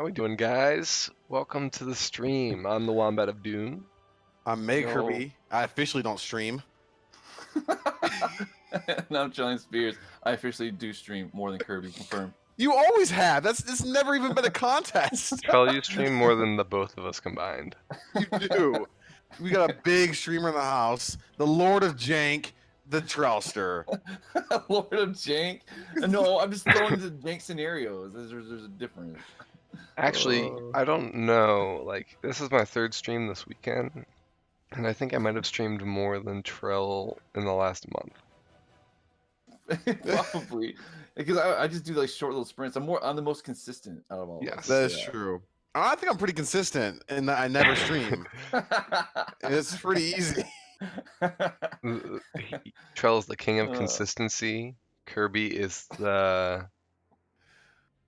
How we doing, guys? Welcome to the stream. I'm the Wombat of Doom. I'm May Yo. Kirby. I officially don't stream. And I'm John Spears. I officially do stream more than Kirby. Confirmed. You always have. It's never even been a contest. Trell, you stream more than the both of us combined. You do. We got a big streamer in the house, the Lord of Jank, the Trellster. Lord of Jank. No, I'm just throwing into Jank scenarios. There's a difference. Actually, I don't know. Like, this is my third stream this weekend, and I think I might have streamed more than Trell in the last month. Probably. Because I just do like short little sprints. I'm the most consistent out of all of Yes. us. That is true. I think I'm pretty consistent in that I never stream. And it's pretty easy. Trell's the king of consistency. Kirby is the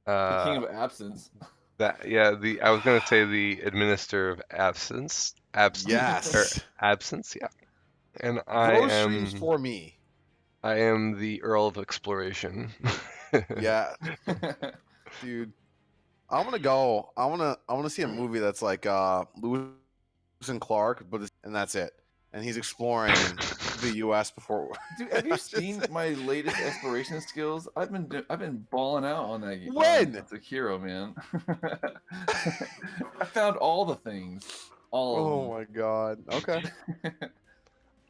The king of absence. I was gonna say the administrator of absence. Yes. Absence, yeah. And Those streams for me. I am the Earl of Exploration. Yeah. Dude. I want to see a movie that's like Lewis and Clark, and that's it. And he's exploring the U.S. before. Dude, have you seen my latest exploration skills? I've been balling out on that game. When? Sekiro, man. I found all the things. All of Oh my god. Okay.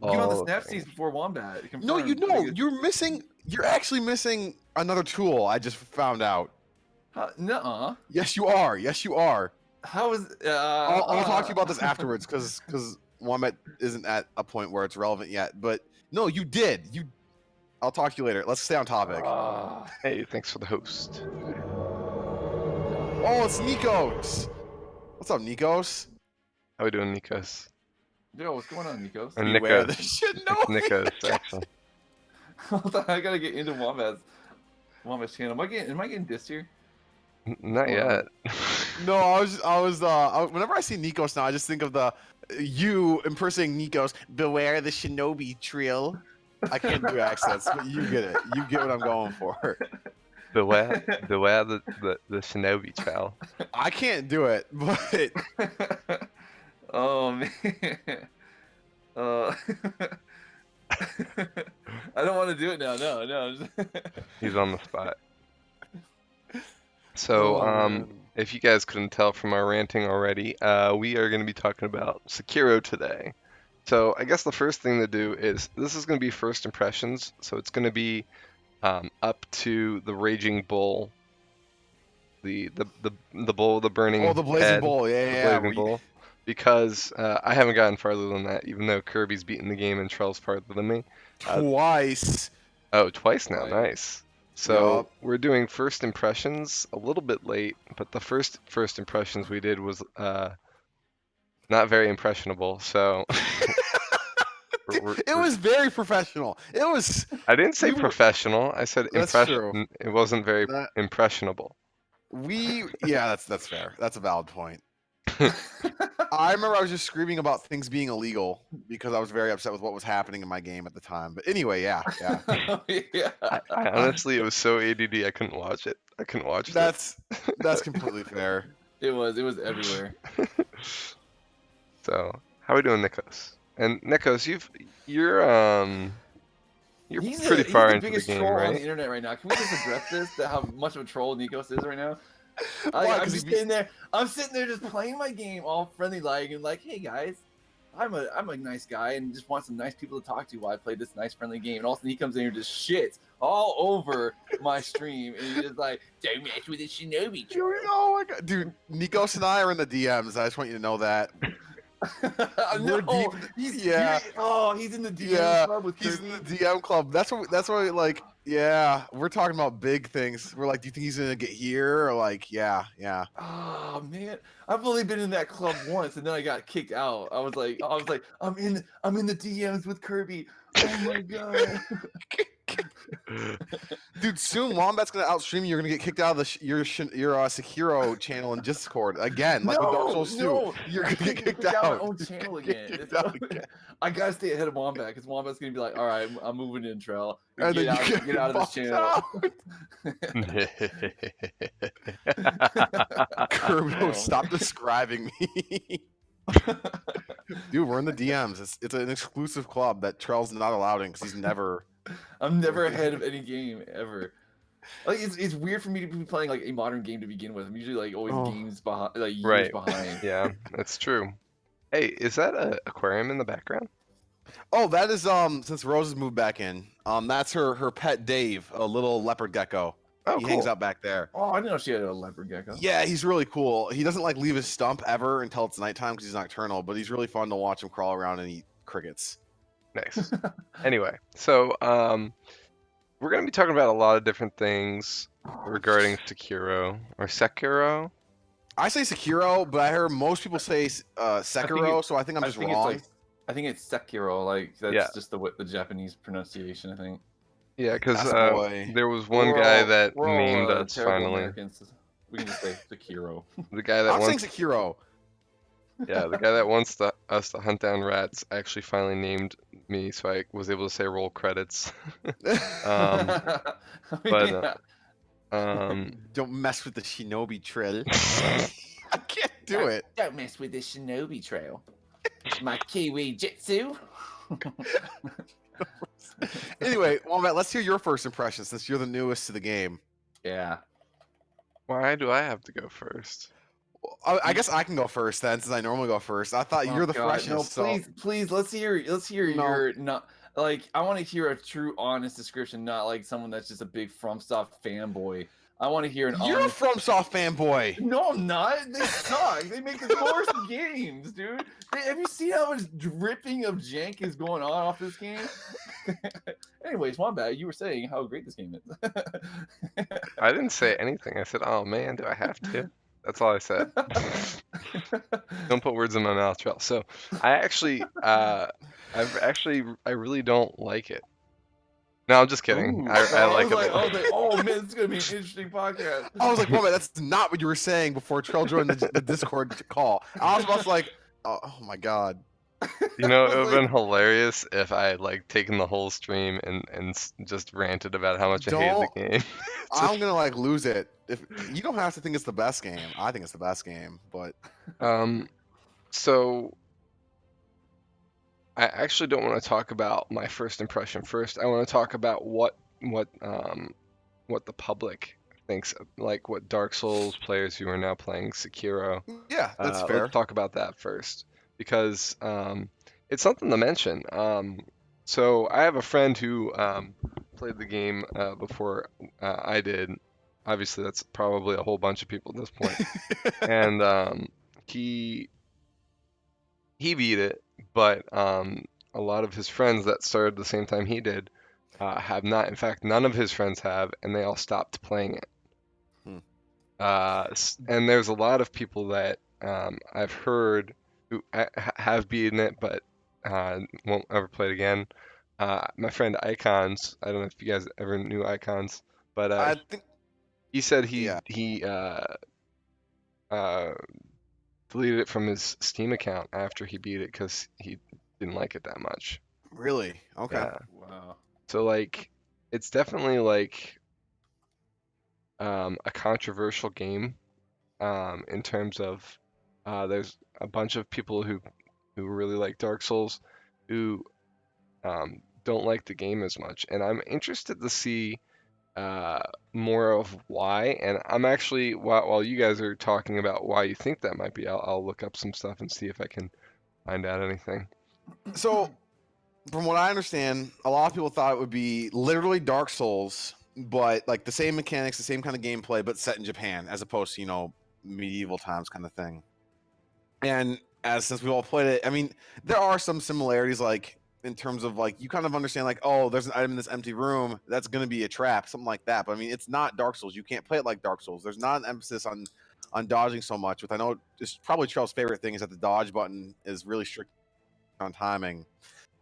You on the snap seeds before Wombat. No, you Confirmed. know, you're missing. You're actually missing another tool. I just found out. Nuh-uh. Yes, you are. Yes, you are. How is? I'll talk to you about this afterwards because Wombat isn't at a point where it's relevant yet. But no, you did. I'll talk to you later. Let's stay on topic. Hey, thanks for the host. Oh, it's Nikos. What's up, Nikos? How we doing, Nikos? Yo, what's going on, Nikos? Or Beware Nikos. the shit. No, It's Nikos, actually. Hold on, I gotta get into Wombat's channel. Am I getting dissed here? Not yet. No, whenever I see Nikos now, I just think of you impersonating Nikos. Beware the shinobi trill. I can't do accents, but you get it. You get what I'm going for. Beware the shinobi trail. I can't do it, but Oh man. I don't want to do it now. No. He's on the spot. So, if you guys couldn't tell from our ranting already, we are going to be talking about Sekiro today. So, I guess the first thing to do is, this is going to be first impressions, so it's going to be up to the Raging Bull, the bull with the burning the blazing head, bull, the yeah. blazing bull, because I haven't gotten farther than that, even though Kirby's beaten the game and Trell's farther than me. Twice. Oh, twice now, Right. Nice. So Yup. we're doing first impressions a little bit late, but the first impressions we did was not very impressionable. So It was very professional. It was. I didn't say we were- professional. I said That's impression. true. It wasn't very That- impressionable. Yeah, that's fair. That's a valid point. I remember I was just screaming about things being illegal because I was very upset with what was happening in my game at the time. But anyway, yeah. Yeah. I honestly, it was so ADD I couldn't watch it. I couldn't watch it. That's completely fair. It was everywhere. So how we doing, Nikos? And Nikos, you're He's pretty far the into the biggest game, troll on right? the internet right now. Can we just address this? That how much of a troll Nikos is right now? Why? I'm 'Cause just he sitting there. I'm sitting there just playing my game, all friendly like, and like, hey guys, I'm a nice guy and just want some nice people to talk to while I play this nice friendly game. And all of a sudden he comes in here and just shits all over my stream, and he's just like, don't mess with the shinobi. Oh my god, dude! Nikos and I are in the DMs. I just want you to know that. No, We're deep- he's yeah. he's in the DM Yeah, club with he's Kirby. in the DM club. That's why like, yeah, we're talking about big things. We're like, do you think he's gonna get here? Or like, yeah. Oh man, I've only been in that club once, and then I got kicked out. I was like, I'm in the DMs with Kirby. Oh my god. Dude, soon Wombat's gonna outstream you. You're gonna get kicked out of your Sekiro channel in Discord again, like with Dark Souls 2. You're gonna get kicked out my out. own channel again. Kicked out again. I gotta stay ahead of Wombat because Wombat's gonna be like, all right, I'm moving in, Trell. And then Get you out of this bumped channel. out. Kirby, Oh. stop describing me. Dude, we're in the DMs. It's an exclusive club that Trell's not allowed in because he's never. I'm never ahead of any game ever. Like it's weird for me to be playing like a modern game to begin with. I'm usually like always Oh. games behind, like years Right. behind. Yeah, that's true. Hey, is that a aquarium in the background? Oh, that is since Rose has moved back in. That's her pet Dave, a little leopard gecko. Oh, He hangs cool. out back there. Oh, I didn't know she had a leopard gecko. Yeah, he's really cool. He doesn't like leave his stump ever until it's nighttime because he's nocturnal, but he's really fun to watch him crawl around and eat crickets. Nice. Anyway, so we're gonna be talking about a lot of different things regarding Sekiro. I say Sekiro, but I heard most people say Sekiro, so I think I'm just wrong. I think it's Sekiro. Like that's Yeah. just the Japanese pronunciation. I think. Yeah, because Attaboy. there was one guy that we're all, named us terrible finally. Americans. We can just say Sekiro. The guy that I'm saying wants, Sekiro. yeah, the guy that wants us to hunt down rats actually finally named me, so I was able to say roll credits. Um, but Don't mess with the shinobi trail. I can't do it. Don't mess with the shinobi trail. My Kiwi Jitsu. Anyway, Wombat, let's hear your first impression since you're the newest to the game. Yeah. why do I have to go first? I guess I can go first then, since I normally go first. I thought you're the freshest. No, so please, let's hear No. your not like I want to hear a true, honest description, not like someone that's just a big FromSoft fanboy. I want to hear an you're honest. a FromSoft fanboy. No, I'm not. They suck. They make the worst games, dude. Have you seen how much dripping of jank is going on off this game? Anyways, my bad. You were saying how great this game is. I didn't say anything. I said, "Oh man, do I have to?" That's all I said. Don't put words in my mouth, Trell. So I actually, I really don't like it. No, I'm just kidding. Ooh. I like it. I was like, oh man, this is gonna be an interesting podcast. I was like, Wombat, that's not what you were saying before Trail joined the Discord call. I was about to like, oh my god. You know, it I would was have been hilarious if I had like taken the whole stream and just ranted about how much I hated the game. I'm gonna like lose it. If you don't have to think it's the best game, I think it's the best game. But So I actually don't want to talk about my first impression first. I want to talk about what the public thinks, like what Dark Souls players who are now playing Sekiro. yeah, that's fair. Let's talk about that first because it's something to mention. So I have a friend who played the game before I did. Obviously, that's probably a whole bunch of people at this point. And he beat it, but a lot of his friends that started the same time he did have not. In fact, none of his friends have, and they all stopped playing it. And there's a lot of people that I've heard who have beaten it, but won't ever play it again. My friend Icons, I don't know if you guys ever knew Icons, but I think he said Yeah. he deleted it from his Steam account after he beat it because he didn't like it that much. really okay. Yeah. Wow. So like, it's definitely like a controversial game in terms of there's a bunch of people who really like Dark Souls who don't like the game as much, and I'm interested to see more of why. And I'm actually while you guys are talking about why you think that might be, I'll look up some stuff and see if I can find out anything. So, from what I understand, a lot of people thought it would be literally Dark Souls, but like the same mechanics, the same kind of gameplay, but set in Japan, as opposed to medieval times kind of thing. And since we all played it, I mean, there are some similarities, like in terms of like you kind of understand, like, oh, there's an item in this empty room that's going to be a trap, something like that. But I mean, it's not Dark Souls. You can't play it like Dark Souls. There's not an emphasis on dodging so much. Which I know is probably Charles' favorite thing is that the dodge button is really strict on timing.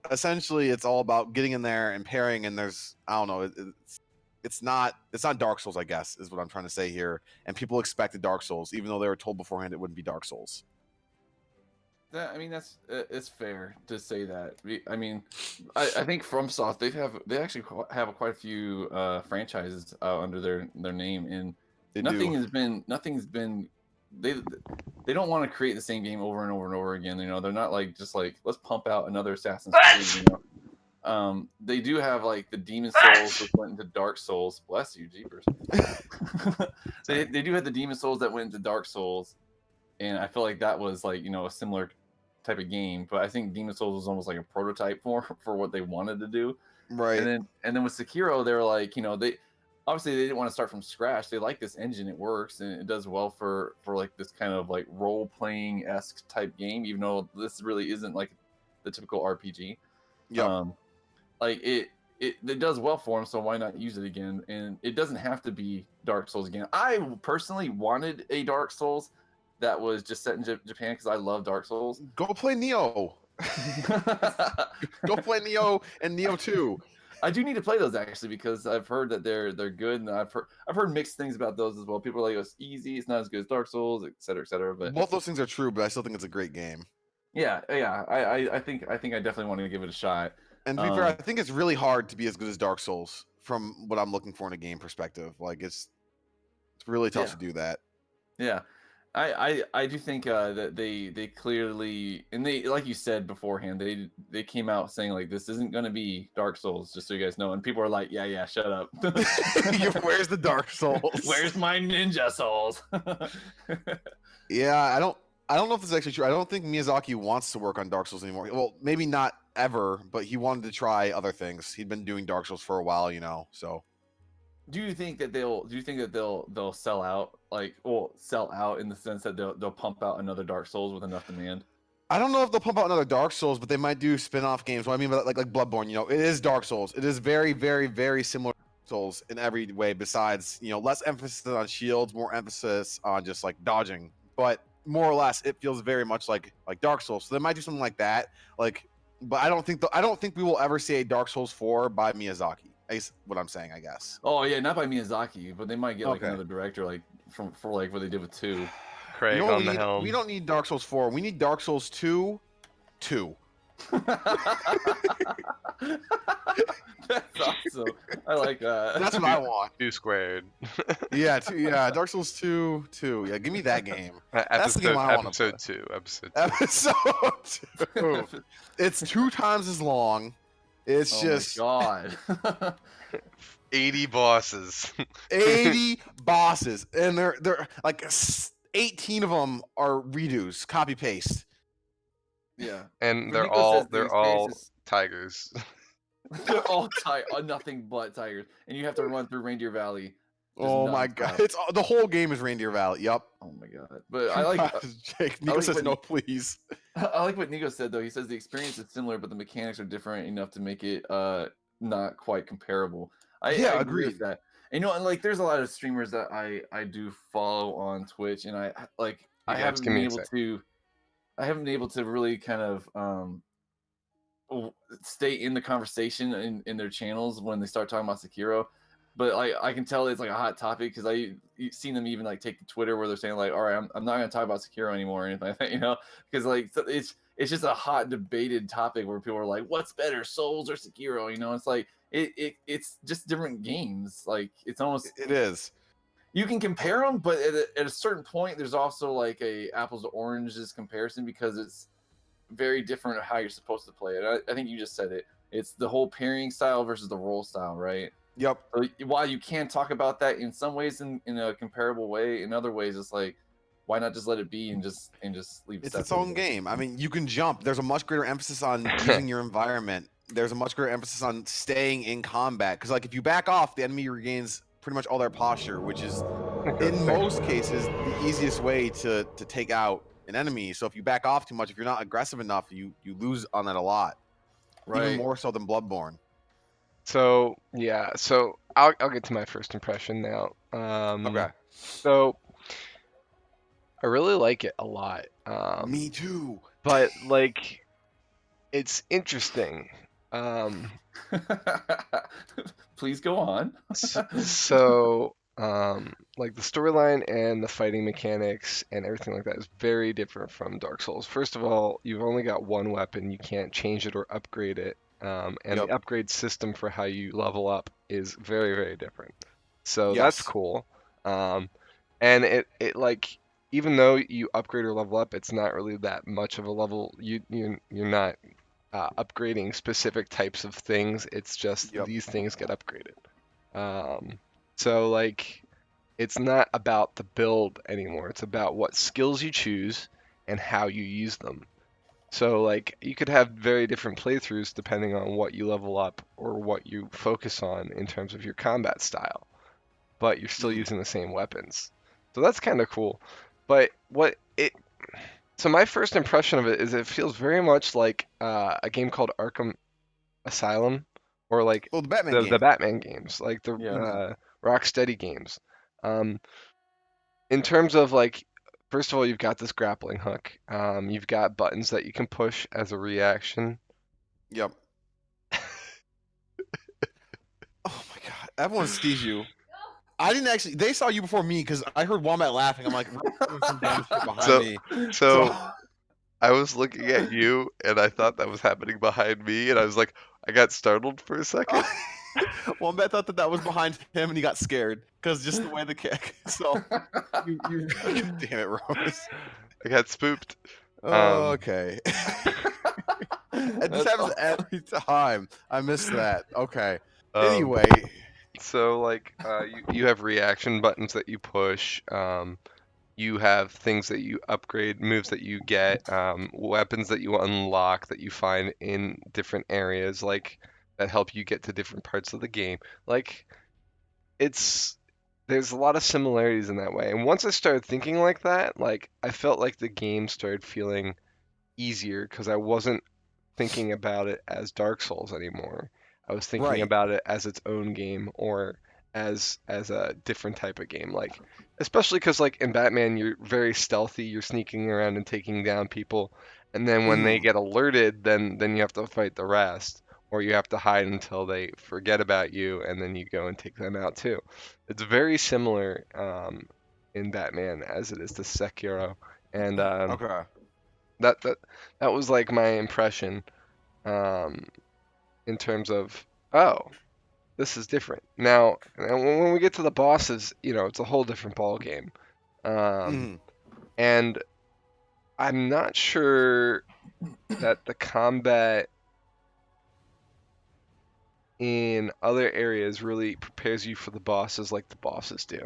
Essentially, it's all about getting in there and parrying. And there's, I don't know, it's not Dark Souls, I guess, is what I'm trying to say here. And people expected Dark Souls, even though they were told beforehand it wouldn't be Dark Souls. I mean, that's it's fair to say that. I mean, I think FromSoft they actually have quite a few franchises under their name, and They nothing do. has been nothing's been they don't want to create the same game over and over and over again. You know, they're not like just like let's pump out another Assassin's Creed. You know, they do have like the Demon Souls, which went into Dark Souls. Bless you, jeepers. They do have the Demon Souls that went into Dark Souls, and I feel like that was like a similar type of game. But I think Demon Souls was almost like a prototype for what they wanted to do. Right. And then with Sekiro, they were like, they obviously they didn't want to start from scratch. They like this engine, it works, and it does well for like this kind of like role playing esque type game, even though this really isn't like the typical RPG. Yep. Like it does well for them, so why not use it again? And it doesn't have to be Dark Souls again. I personally wanted a Dark Souls that was just set in Japan because I love Dark Souls. Go play Neo. Go play Neo and Neo 2. I do need to play those actually because I've heard that they're good, and I've heard mixed things about those as well. People are like, it's easy, it's not as good as Dark Souls, et cetera, et cetera. But Both those things are true, but I still think it's a great game. yeah, I think I definitely want to give it a shot. And to be fair, I think it's really hard to be as good as Dark Souls from what I'm looking for in a game perspective. Like it's really tough to do that. Yeah. I do think that they clearly, and they, like you said beforehand, they came out saying like this isn't going to be Dark Souls, just so you guys know, and people are like, yeah, shut up. Where's the Dark Souls? Where's my Ninja Souls? Yeah, I don't know if this is actually true. I don't think Miyazaki wants to work on Dark Souls anymore. Well, maybe not ever, but he wanted to try other things. He'd been doing Dark Souls for a while, so. Do you think that they'll sell out, like, well, sell out in the sense that they'll pump out another Dark Souls with enough demand? I don't know if they'll pump out another Dark Souls, but they might do spin-off games. What I mean by that, like Bloodborne, it is Dark Souls. It is very, very, very similar to Dark Souls in every way, besides, less emphasis on shields, more emphasis on just like dodging. But more or less, it feels very much like Dark Souls. So they might do something like that. Like, but I don't think we will ever see a Dark Souls 4 by Miyazaki. Is what I'm saying, I guess. Oh yeah, not by Miyazaki, but they might get like another director, like for like what they did with 2. Craig on the helm. We don't need Dark Souls 4. We need Dark Souls 2. That's awesome. I like that. That's what I want. 2 squared. Yeah, Dark Souls 2. Yeah, give me that game. That's the game I want to play. Episode 2. It's 2 times as long. It's just God. 80 bosses. 80 bosses, and they're like 18 of them are redos, copy paste. Yeah, and they're all tigers. They're all nothing but tigers, and you have to run through Reindeer Valley. Oh my God! It's the whole game is Reindeer Valley. Yep. Oh my God! But I like. Jake, Nico says no, please. I like what Nico said though. He says the experience is similar, but the mechanics are different enough to make it not quite comparable. I agree with that. And, and like there's a lot of streamers that I do follow on Twitch, and I haven't been able to really kind of stay in the conversation in their channels when they start talking about Sekiro. But I can tell it's like a hot topic because you've seen them even like take to Twitter where they're saying like, all right, I'm not gonna talk about Sekiro anymore or anything like that, because like it's just a hot debated topic where people are like, what's better, Souls or Sekiro? It's like it's just different games. Like it is. You can compare them, but at a certain point, there's also like a apples to oranges comparison because it's very different of how you're supposed to play it. I think you just said it. It's the whole parrying style versus the roll style, right? Yep. So while you can talk about that in some ways in a comparable way, in other ways it's like, why not just let it be and just leave it? It's its own game. I mean, you can jump. There's a much greater emphasis on using your environment. There's a much greater emphasis on staying in combat because like if you back off, the enemy regains pretty much all their posture, which is in most cases the easiest way to take out an enemy. So if you back off too much, if you're not aggressive enough, you lose on that a lot. Right. Even more so than Bloodborne. So yeah, I'll get to my first impression now. Okay. So I really like it a lot. Me too. But like, it's interesting. Please go on. So like the storyline and the fighting mechanics and everything like that is very different from Dark Souls. First of all, you've only got one weapon. You can't change it or upgrade it. And the upgrade system for how you level up is very, very different. So that's cool. And it like even though you upgrade or level up, it's not really that much of a level. You're not upgrading specific types of things. It's just Yep. these things get upgraded. Um, so like it's not about the build anymore. It's about what skills you choose and how you use them. So like you could have very different playthroughs depending on what you level up or what you focus on in terms of your combat style, but you're still Mm. using the same weapons. So that's kind of cool. But what it so my first impression of it is it feels very much like a game called Arkham Asylum or like Oh, the Batman the game. Batman games, like the Yeah. Rocksteady games. Um, in terms of like, first of all, you've got this grappling hook. You've got buttons that you can push as a reaction. Yep. Oh my god, everyone sees you. I didn't actually. They saw you before me because I heard Wombat laughing. I'm like, "Ryan's doing some dumb shit behind So, me." So, so I was looking at you and I thought that was happening behind me, and I was like, I got startled for a second. Wombat thought that was behind him, and he got scared because just the way the kick. So, you. God damn it, Rose. I got spooked. Um, Okay. This That's happens awesome. every time. I miss that. Okay. um, Anyway, so like, you have reaction buttons that you push. You have things that you upgrade, moves that you get, weapons that you unlock that you find in different areas, like that help you get to different parts of the game. Like it's there's a lot of similarities in that way. And once I started thinking like that, like I felt like the game started feeling easier because I wasn't thinking about it as Dark Souls anymore. I was thinking right. about it as its own game or as a different type of game. Like especially because like in Batman you're very stealthy, you're sneaking around and taking down people, and then when they Hmm. get alerted, then you have to fight the rest. Or you have to hide until they forget about you, and then you go and take them out too. It's very similar in Batman as it is to Sekiro, and Okay. that that that was like my impression um, in terms of oh, this is different. Now, and when we get to the bosses, it's a whole different ball game. Um, Hmm. and I'm not sure that the combat in other areas really prepares you for the bosses like the bosses do.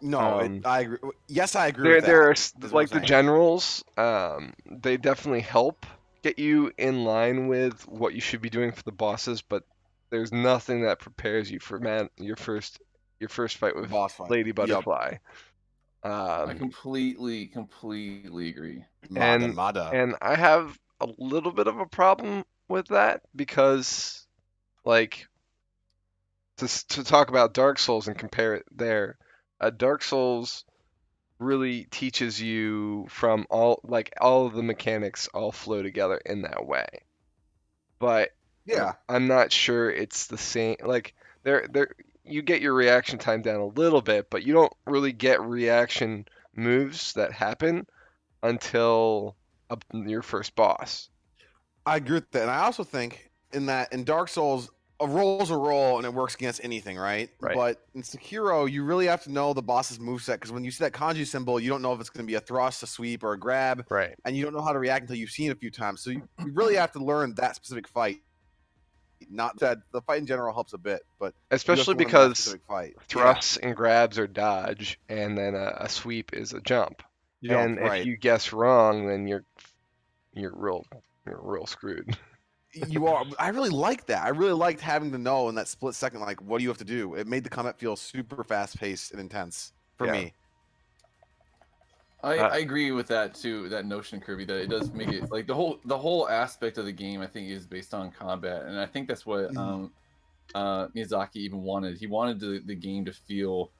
No, Um, I agree. Yes, I agree there with there that. are Is what I'm like the saying. generals, they definitely help get you in line with what you should be doing for the bosses, but there's nothing that prepares you for your first fight The with boss fight. Lady Yep. Butterfly. I Um, completely agree. Mada, and Mada. and I have a little bit of a problem with that because like to talk about Dark Souls and compare it there, Dark Souls really teaches you from all of the mechanics all flow together in that way. But Yeah. I'm not sure it's the same. Like there you get your reaction time down a little bit, but you don't really get reaction moves that happen until your first boss. I agree with that. And I also think in Dark Souls, a roll's a roll and it works against anything, right? Right. But in Sekiro, you really have to know the boss's moveset because when you see that kanji symbol, you don't know if it's going to be a thrust, a sweep, or a grab, Right. and you don't know how to react until you've seen it a few times. So you really have to learn that specific fight. Not that the fight in general helps a bit, but you have Especially to learn that because specific fight. Yeah. thrusts and grabs are dodge, and then a sweep is a jump. Jump, And if right. you guess wrong, then you're real you're real screwed. You are. I really like that. I really liked having to know in that split second, like, what do you have to do? It made the combat feel super fast paced and intense for Yeah. me. I agree with that too. That notion, Kirby, that it does make it like the whole aspect of the game. I think is based on combat, and I think that's what Mhm. Miyazaki even wanted. He wanted the game to feel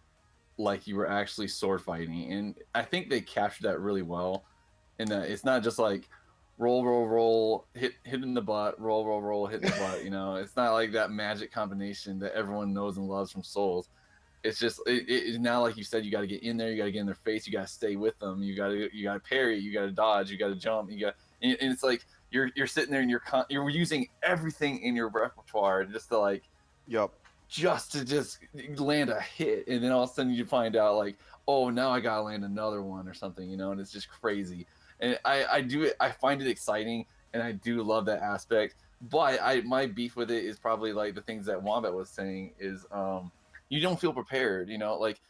like you were actually sword fighting, and I think they captured that really well. In that it's not just like roll, hit in the butt, roll, hit in the butt. It's not like that magic combination that everyone knows and loves from Souls. It's just now, like you said, you got to get in there, you got to get in their face, you got to stay with them, you got to parry, you got to dodge, you got to jump, and it's like you're sitting there and you're using everything in your repertoire just to like Yep. just to just land a hit, and then all of a sudden you find out like, oh, now I gotta land another one or something, and it's just crazy. And I do it. I find it exciting, and I do love that aspect. But my beef with it is probably like the things that Wombat was saying is you don't feel prepared. Like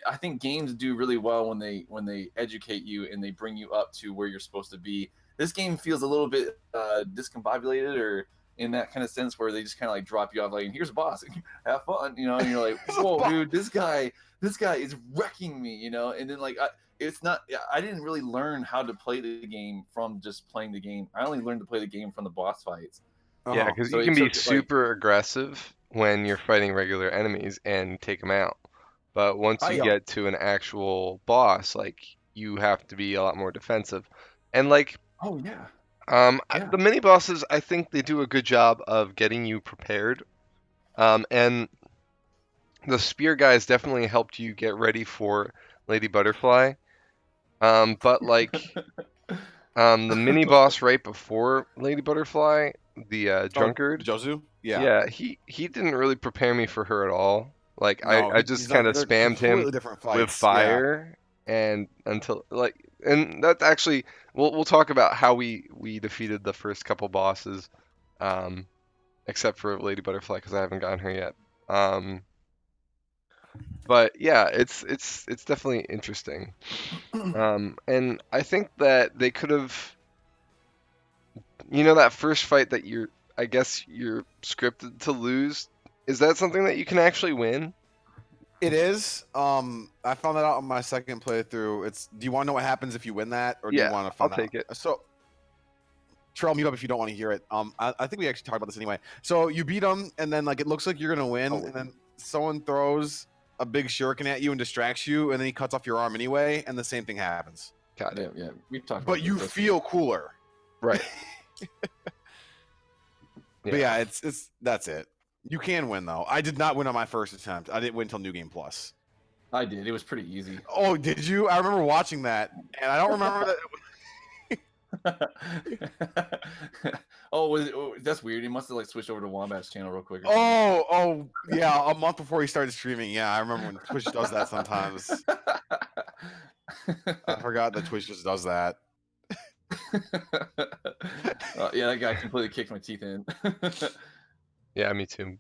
I think games do really well when they educate you and they bring you up to where you're supposed to be. This game feels a little bit discombobulated or in that kind of sense where they just kind of like drop you off like, here's a boss, have fun, and you're like, whoa, dude, this guy is wrecking me, and then like it's not. I didn't really learn how to play the game from just playing the game. I only learned to play the game from the boss fights. Yeah, Uh-huh. because So you it can be took like, super aggressive when you're fighting regular enemies and take them out. But once you I get to an actual boss, like you have to be a lot more defensive. And like oh yeah, yeah. the mini bosses, I think they do a good job of getting you prepared. And the spear guys definitely helped you get ready for Lady Butterfly. But like the mini boss right before Lady Butterfly, the Oh, drunkard, Jozu? Yeah. yeah, he didn't really prepare me for her at all. Like No, I just he's kind not. of They're spammed him completely different with fights. Yeah. fire and until like and that's actually we'll talk about how we defeated the first couple bosses, um, except for Lady Butterfly because I haven't gotten her yet. But yeah, it's definitely interesting. And I think that they could have, that first fight that I guess you're scripted to lose. Is that something that you can actually win? It is. I found that out on my second playthrough. Do you want to know what happens if you win that, or do you Yeah, want to I'll find out? take it. So, Trail, mute up if you don't want to hear it. I think we actually talked about this anyway. So you beat him, and then like it looks like you're gonna win, Oh, and then someone throws a big shuriken at you and distracts you, and then he cuts off your arm anyway, and the same thing happens. Got yeah, it. yeah. We've talked But about you this. feel cooler. Right. But yeah, it's that's it. You can win though. I did not win on my first attempt. I didn't win until New Game Plus. I did. It was pretty easy. Oh, did you? I remember watching that, and I don't remember that. That's weird. He must have like switched over to Wombat's channel real quick. Oh, yeah, a month before he started streaming. Yeah, I remember when Twitch does that sometimes. I forgot that Twitch just does that. Yeah, that guy completely kicked my teeth in. Yeah, me too.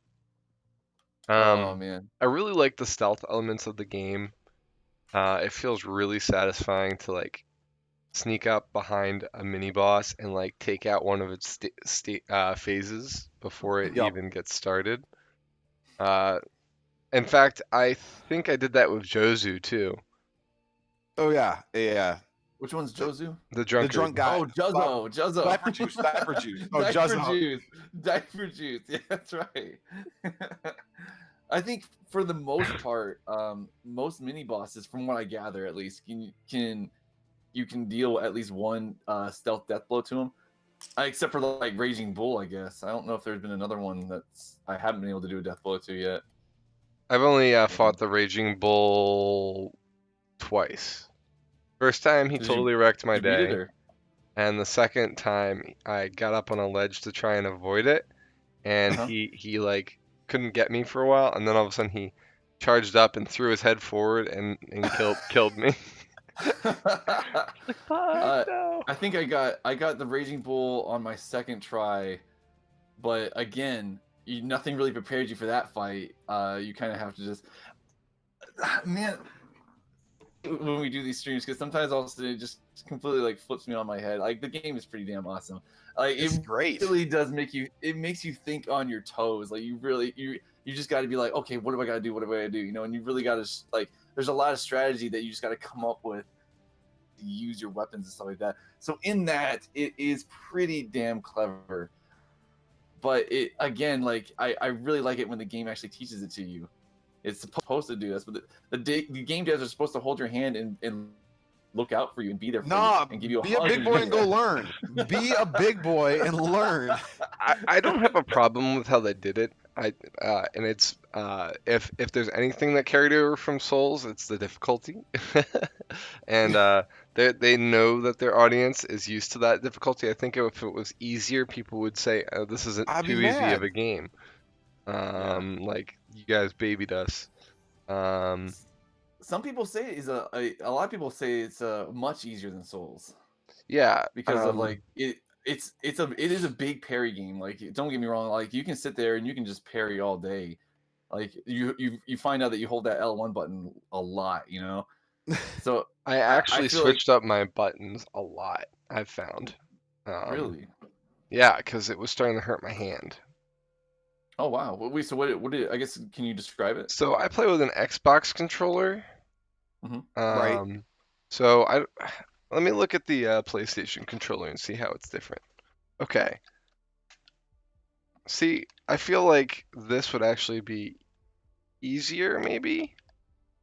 Oh man. I really like the stealth elements of the game. It feels really satisfying to like sneak up behind a mini boss and like take out one of its phases before it Yup. even gets started. Uh, in fact, I think I did that with Jozu too, Oh yeah. Which one's Jozu? the The drunkard. drunk guy. Oh, Juzzo. Diaper juice. Diaper juice. Oh, Diaper Juzzo. juice. Diaper juice. Yeah, that's right. I think for the most part, most mini bosses, from what I gather at least, you can deal at least one stealth death blow to them. Except for like Raging Bull, I guess. I don't know if there's been another one that's I haven't been able to do a death blow to yet. I've only fought the Raging Bull twice. First time he Did you totally wrecked my Did you beat it day, or? and the second time I got up on a ledge to try and avoid it, and Uh-huh. he like couldn't get me for a while, and then all of a sudden he charged up and threw his head forward and killed me. Like, fuck no. I think I got the Raging Bull on my second try, but again, nothing really prepared you for that fight. You kind of have to just man when we do these streams because sometimes also it just completely like flips me on my head. Like the game is pretty damn awesome. Like It's it great. really does it makes you think on your toes. Like you just got to be like, okay, what do I got to do? What do I got to do? And you really got to like. There's a lot of strategy that you just got to come up with to use your weapons and stuff like that. So in that, it is pretty damn clever. But it again, like I really like it when the game actually teaches it to you. It's supposed to do this, but the game devs are supposed to hold your hand and look out for you and be there for Nah, you and give you be a hug big when boy you and do go that. learn. Be a big boy and learn. I don't have a problem with how they did it. And it's if there's anything that carried over from Souls, it's the difficulty, and they know that their audience is used to that difficulty. I think if it was easier, people would say, "Oh, this isn't I'd be too easy of mad. a game." Like you guys babied us. Um, Some people say it is a lot of people say it's much easier than Souls yeah. because of like it is a big parry game. Like don't get me wrong, like you can sit there and you can just parry all day. Like you find out that you hold that L1 button a lot, you know. So I I actually feel like switched up my buttons a lot. I've found. Um, really. yeah, because it was starting to hurt my hand. Oh wow. Wait, so what did I guess can you describe it? So I play with an Xbox controller. Hmm. Right. Um, so I let me look at the PlayStation controller and see how it's different. Okay. See, I feel like this would actually be easier, maybe,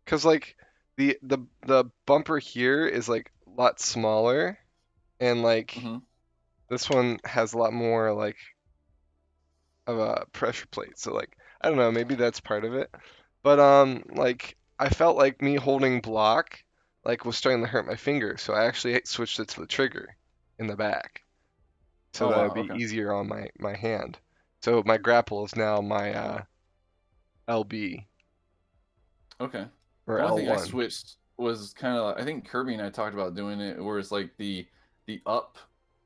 because like the bumper here is like a lot smaller, and like Hmm. this one has a lot more like of a pressure plate. So like I don't know, maybe that's part of it. But like I felt like me holding block like was starting to hurt my finger, so I actually switched it to the trigger in the back. So Oh that wow. would be Okay. easier on my hand. So my grapple is now my LB Okay. or The only thing I L1. switched was kind of I think Kirby and I talked about doing it where it's like the up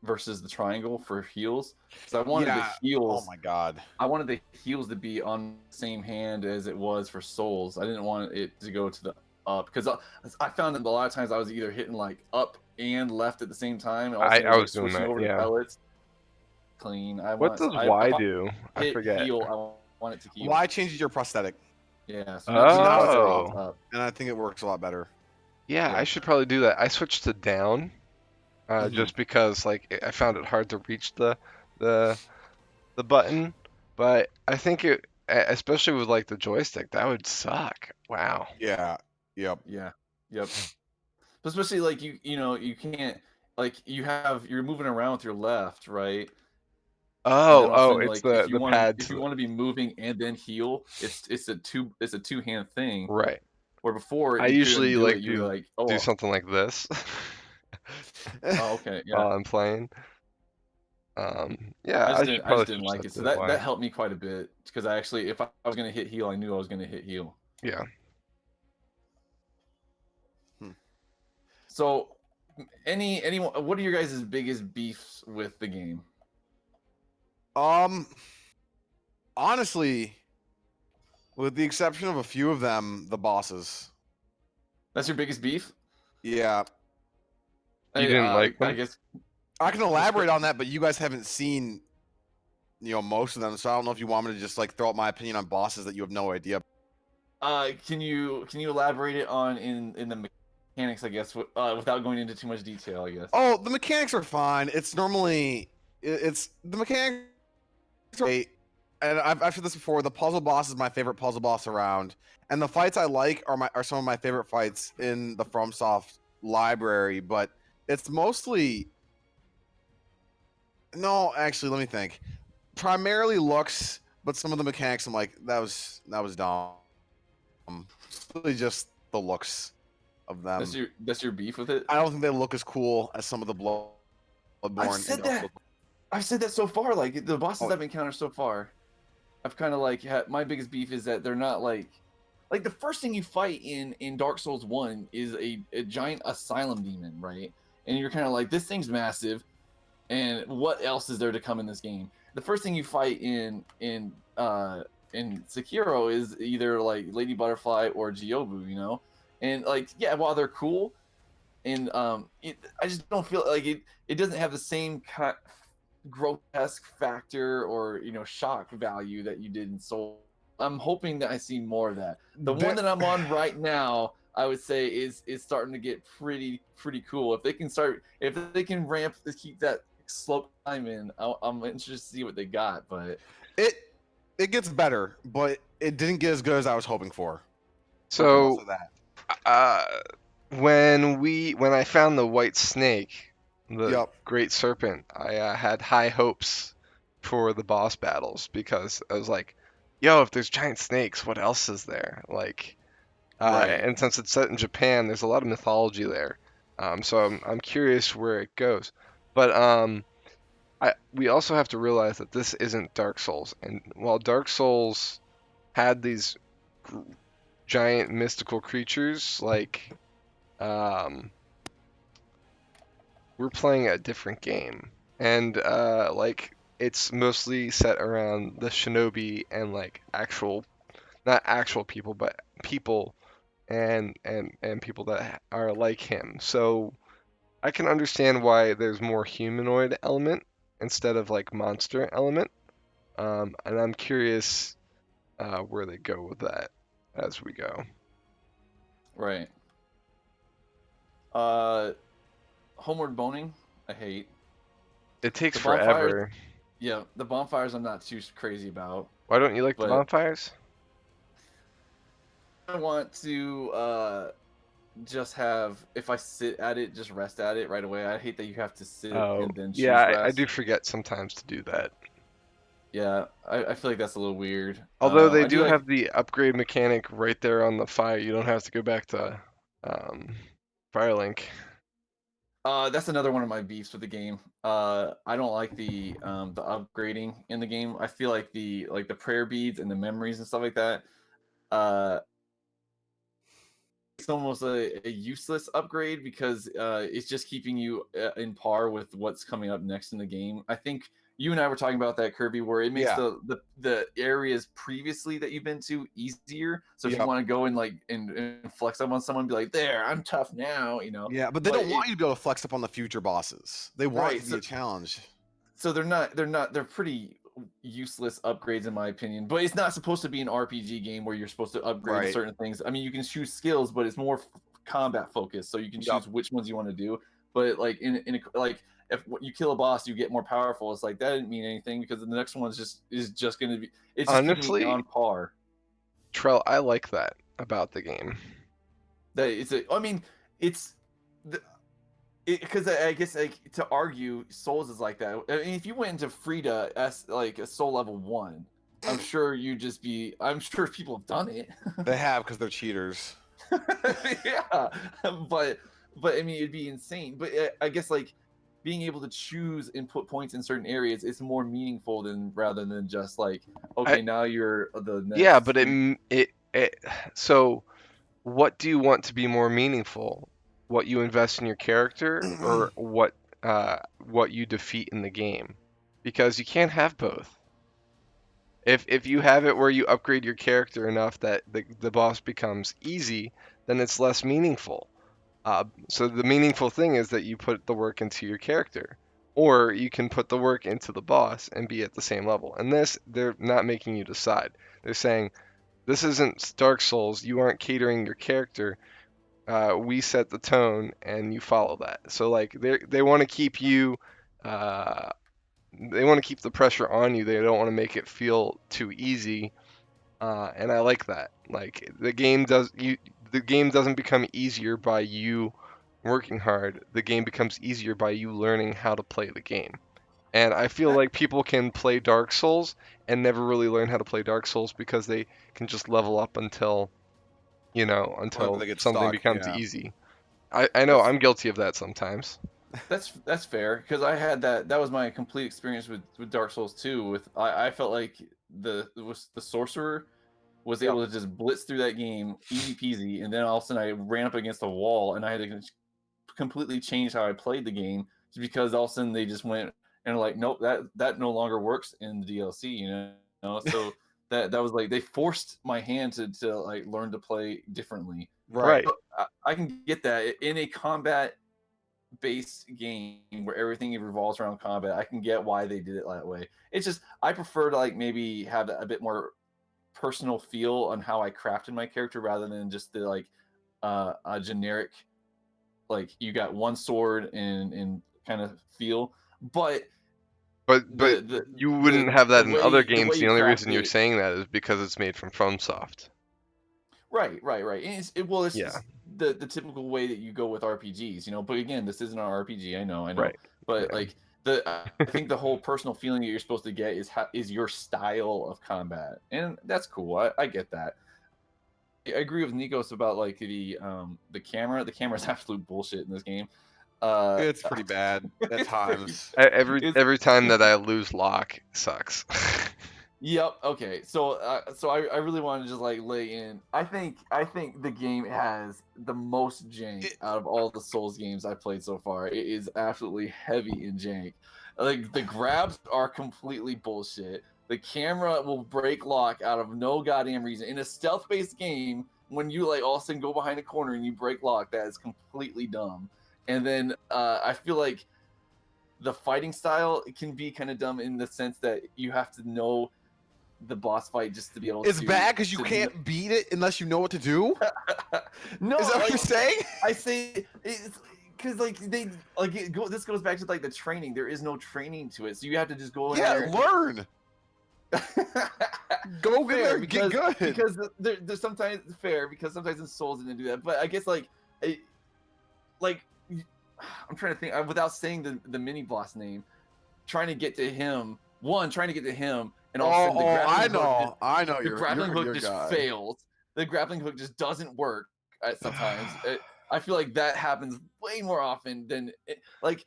versus the triangle for heals. So Yeah. Oh my god. I wanted the heals to be on the same hand as it was for souls. I didn't want it to go to the up because I found that a lot of times I was either hitting like up and left at the same time. And all of a sudden it I was was like doing switching that, over to yeah. pellets. Clean. What does If Y I do? I hit forget. heal, I want it to heal. Why changes your prosthetic? Yeah. So So now now it's it's up. up, It's Oh, up. and I think it works a lot better. yeah, I Yeah. should probably do that. I switched to down, Hmm. just because like I found it hard to reach the the button, but I think especially with like the joystick, that would suck. Wow. Yeah. Yep. Yeah. Yep. Especially like you know you can't like you're moving around with your left, right? And then all of a Oh, sudden it's like the pad if to you the want to be moving and then heal, it's a two hand thing. right. Where before I you couldn't usually do it, like you were like, oh do well, something like this okay, yeah. while I'm playing. Yeah, I should I probably just didn't switch like that it. to So the Y. that helped me quite a bit because I actually if I was gonna hit heal, I knew I was gonna hit heal. Yeah. Hmm. So anyone what are your guys' biggest beefs with the game? Um. Honestly, with the exception of a few of them, the bosses. That's your biggest beef? Yeah. You didn't like I them? guess I can just elaborate on that, but you guys haven't seen, most of them, so I don't know if you want me to just like throw out my opinion on bosses that you have no idea. can you elaborate it on in the mechanics, I guess, without going into too much detail, I guess. Oh, the mechanics are fine. It's normally it's the mechanics are great. And I've said this before. The puzzle boss is my favorite puzzle boss around, and the fights I like are some of my favorite fights in the FromSoft library. But it's mostly no, actually, let me think. Primarily looks, but some of the mechanics I'm like that was dumb. It's really just the looks of them. That's your beef with it. I don't think they look as cool as some of the I've Bloodborne and said also. that. I've said that so far. Like the bosses Oh, I've encountered so far, I've kind of like my biggest beef is that they're not like the first thing you fight in Dark Souls 1 is a giant asylum demon, right? And you're kind of like this thing's massive, and what else is there to come in this game? The first thing you fight in Sekiro is either like Lady Butterfly or Gyobu, you know? And like yeah, while they're cool, and I just don't feel like it doesn't have the same grotesque factor or shock value that you did in Soul. I'm hoping that I see more of that. The one there, that I'm on right now, I would say is starting to get pretty cool. If they can ramp to keep that slope time in, I'm interested to see what they got. But it it gets better, but it didn't get as good as I was hoping for. I will okay, So, say that. uh, when I found the white snake, the Yep. great serpent, I had high hopes for the boss battles because I was like, yo, if there's giant snakes, what else is there? Like, right. and since it's set in Japan, there's a lot of mythology there. So I'm curious where it goes. But we also have to realize that this isn't Dark Souls, and while Dark Souls had these giant mystical creatures, like we're playing a different game, and like it's mostly set around the shinobi and like actual, not actual people, but people and people that are like him. So I can understand why there's more humanoid element instead of like monster element. And I'm curious where they go with that as we go. Right. Homeward boning, I hate. It takes The bonfires, forever. yeah, the bonfires I'm not too crazy about, Why don't you like the but bonfires? I want to just have, if I sit at it, just rest at it right away. I hate that you have to sit Oh, and then yeah, choose I rest. do forget sometimes to do that. Yeah, I feel like that's a little weird. Although they I do do like have the upgrade mechanic right there on the fire. You don't have to go back to um, Firelink. that's another one of my beefs with the game. I don't like the upgrading in the game. I feel like the prayer beads and the memories and stuff like that. Uh, it's almost a useless upgrade because it's just keeping you in par with what's coming up next in the game. I think you and I were talking about that, Kirby, where it makes Yeah. the areas previously that you've been to easier. So if you Yep. want to go and like and flex up on someone, be like, "There, I'm tough now," Yeah, but they But don't want you to be able to flex up on the future bosses. They want it right, to be a challenge. so they're pretty useless upgrades in my opinion, but it's not supposed to be an RPG game where you're supposed to upgrade Right. certain things. I mean, you can choose skills, but it's more combat focused, so you can Yep. choose which ones you want to do. But like like if you kill a boss you get more powerful, it's like that didn't mean anything because the next one is just going to be, it's just keeping it Honestly, on par. Trell, I like that about the game. That it's a, I mean, it's because I guess like to argue Souls is like that. I mean, if you went into Frida as like a Soul level 1, I'm sure you'd just be. I'm sure people have done it. They have because they're cheaters. Yeah, but but I mean, it'd be insane. But I guess like being able to choose and put points in certain areas is more meaningful than rather than just like, I okay, now you're the Yeah, next. but it so what do you want to be more meaningful? What you invest in your character or what you defeat in the game? Because you can't have both. If you have it where you upgrade your character enough that the boss becomes easy, then it's less meaningful. So the meaningful thing is that you put the work into your character, or you can put the work into the boss and be at the same level. And this, they're not making you decide. They're saying, this isn't Dark Souls. You aren't catering your character. We set the tone, and you follow that. So like they want to keep you, uh, they want to keep the pressure on you. They don't want to make it feel too easy. And I like that. Like the game doesn't become easier by you working hard. The game becomes easier by you learning how to play the game. And I feel like people can play Dark Souls and never really learn how to play Dark Souls because they can just level up until, Or until they get something stuck. becomes Yeah. easy. I know That's I'm guilty of that sometimes. that's fair because I had that was my complete experience with Dark Souls 2. With I felt like the sorcerer was Yep. able to just blitz through that game easy peasy, and then all of a sudden I ran up against a wall and I had to completely change how I played the game just because all of a sudden they just went and like, nope, that no longer works in the DLC, So that was like they forced my hand to like learn to play differently. Right. Right. So I can get that in a combat based game where everything revolves around combat. I can get why they did it that way. It's just I prefer to like maybe have a bit more personal feel on how I crafted my character rather than just the like a generic like you got one sword and kind of feel. But But the the you wouldn't have the that in other way games. The you only craft reason you're it, saying that is because it's made from FromSoft. right. And well, it's Yeah. just the typical way that you go with RPGs, But again, this isn't an RPG. I know, Right. but Yeah. like I think the whole personal feeling that you're supposed to get is your style of combat, and that's cool. I get that. I agree with Nikos about like the camera. The camera's absolute bullshit in this game. Uh, It's pretty bad at it's pretty. times. Every It's every time that I lose lock sucks. Yep. Okay. So I really want to just like lay in. I think the game has the most jank It- out of all the Souls games I've played so far. It is absolutely heavy in jank. Like the grabs are completely bullshit. The camera will break lock out of no goddamn reason. In a stealth-based game, when you like all of a sudden go behind a corner and you break lock, that is completely dumb. And then I feel like the fighting style can be kind of dumb in the sense that you have to know the boss fight just to be able It's to bad because you to can't beat it unless you know what to do. no, Is that what like you're saying? I say it's because like they like this goes back to like the training. There is no training to it, so you have to just go in Yeah, there. learn. Go get Fair there, get because good. there's sometimes fair because sometimes in Souls didn't do that, but I guess like like I'm trying to think without saying the mini boss name, trying to get to him. One trying to get to him, and all of a Oh, sudden the grappling hook I know the grappling hook your just guy. fails. The grappling hook just doesn't work at sometimes. I feel like that happens way more often than like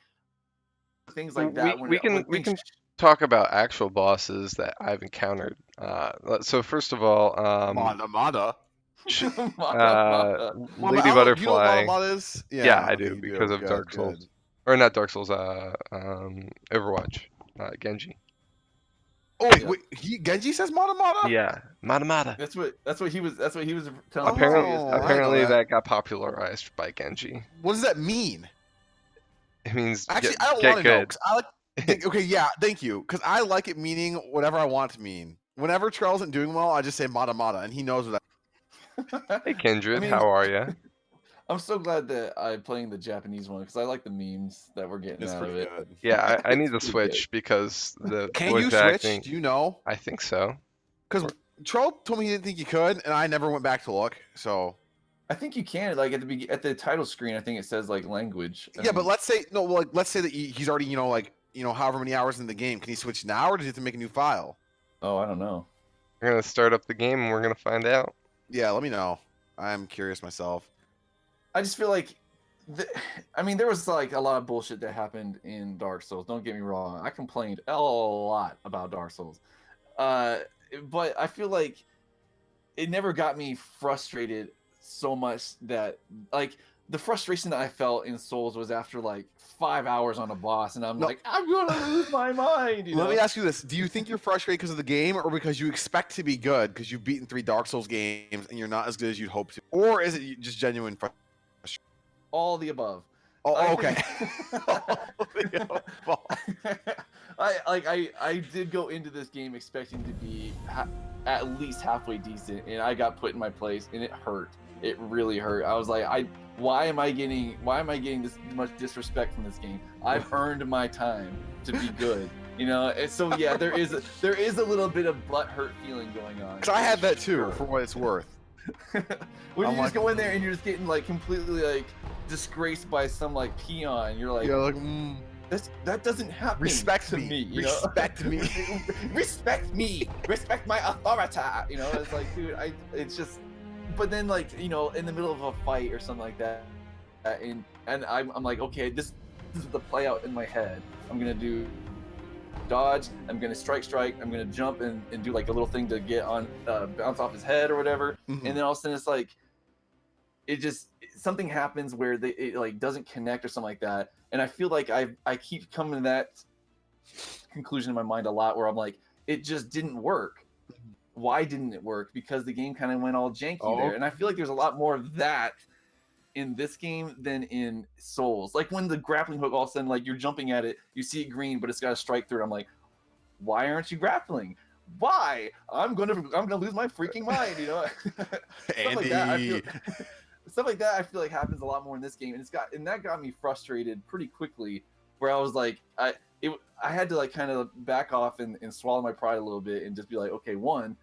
things like that We can when we things. can talk about actual bosses that I've encountered. So first of all, Mada Mada. sh Mata, mata. Well, I Lady don't know. Do you know what Mada Butterfly. Mata is? Yeah, Yeah, I okay, do you because do. of Good, Dark good. Souls, or not Dark Souls. Overwatch. Genji. Oh wait, Yep. wait. Genji says Mada Mada? Yeah, Mata Mata. That's what he was telling me too Apparently, Oh, I yesterday. didn't know apparently that. that got popularized by Genji. What does that mean? It means Actually, I don't want get to know good. because I like. Okay, yeah, thank you. Because I like it meaning whatever I want it to mean. Whenever Trell isn't doing well, I just say Mata Mata, and he knows what Hey I Kindred, mean, how are you? I'm so glad that I'm playing the Japanese one because I like the memes that we're getting it's out pretty of it. good. Yeah, I It's need to pretty good. switch because the Can you voice switch? acting. Do you know? I think so. Because Troll told me he didn't think you could, and I never went back to look. So I think you can like at the title screen. I think it says like language. I yeah, but think. let's say no. Well, like let's say that he's already however many hours in the game. Can he switch now, or does he have to make a new file? Oh, I don't know. We're gonna start up the game and we're gonna find out. Yeah, let me know. I'm curious myself. I just feel like, the, I mean, there was like a lot of bullshit that happened in Dark Souls. Don't get me wrong. I complained a lot about Dark Souls, uh, but I feel like it never got me frustrated so much that like the frustration that I felt in Souls was after like 5 hours on a boss, and I'm No, like, I'm gonna lose my mind, you let me know? ask you this: do you think you're frustrated because of the game, or because you expect to be good because you've beaten 3 Dark Souls games and you're not as good as you'd hope to, or is it just genuine frustration? All the above. I Oh, okay. think I did go into this game expecting to be at least halfway decent, and I got put in my place, and it hurt. It really hurt. I was like, why am I getting this much disrespect from this game? I've earned my time to be good, you know. And so yeah, there is a little bit of butt hurt feeling going on. Because I had that too, Sure. for what it's worth. When I'm you just like- go in there and you're just getting like completely like disgraced by some like peon, you're like, You're like, that doesn't happen respect to me, me, you know? respect me. Respect me, respect my authority, you know. It's like, dude, it's just, but then like, you know, in the middle of a fight or something like that, and I'm like, okay, this is the play out in my head. I'm gonna do dodge, I'm gonna strike, I'm gonna jump and do like a little thing to get on bounce off his head or whatever. Mhm. And then all of a sudden it's like it just something happens where it like doesn't connect or something like that. And I feel like I keep coming to that conclusion in my mind a lot where I'm like, it just didn't work. Why didn't it work? Because the game kind of went all janky Oh. there. And I feel like there's a lot more of that in this game than in Souls. Like when the grappling hook all of a sudden, like you're jumping at it, you see it green, but it's got a strike through it. I'm like, why aren't you grappling? Why? I'm gonna lose my freaking mind, you know? Stuff like that. I feel stuff like that I feel like happens a lot more in this game, and that got me frustrated pretty quickly. Where I was like, I had to like kind of back off and swallow my pride a little bit and just be like, okay, one,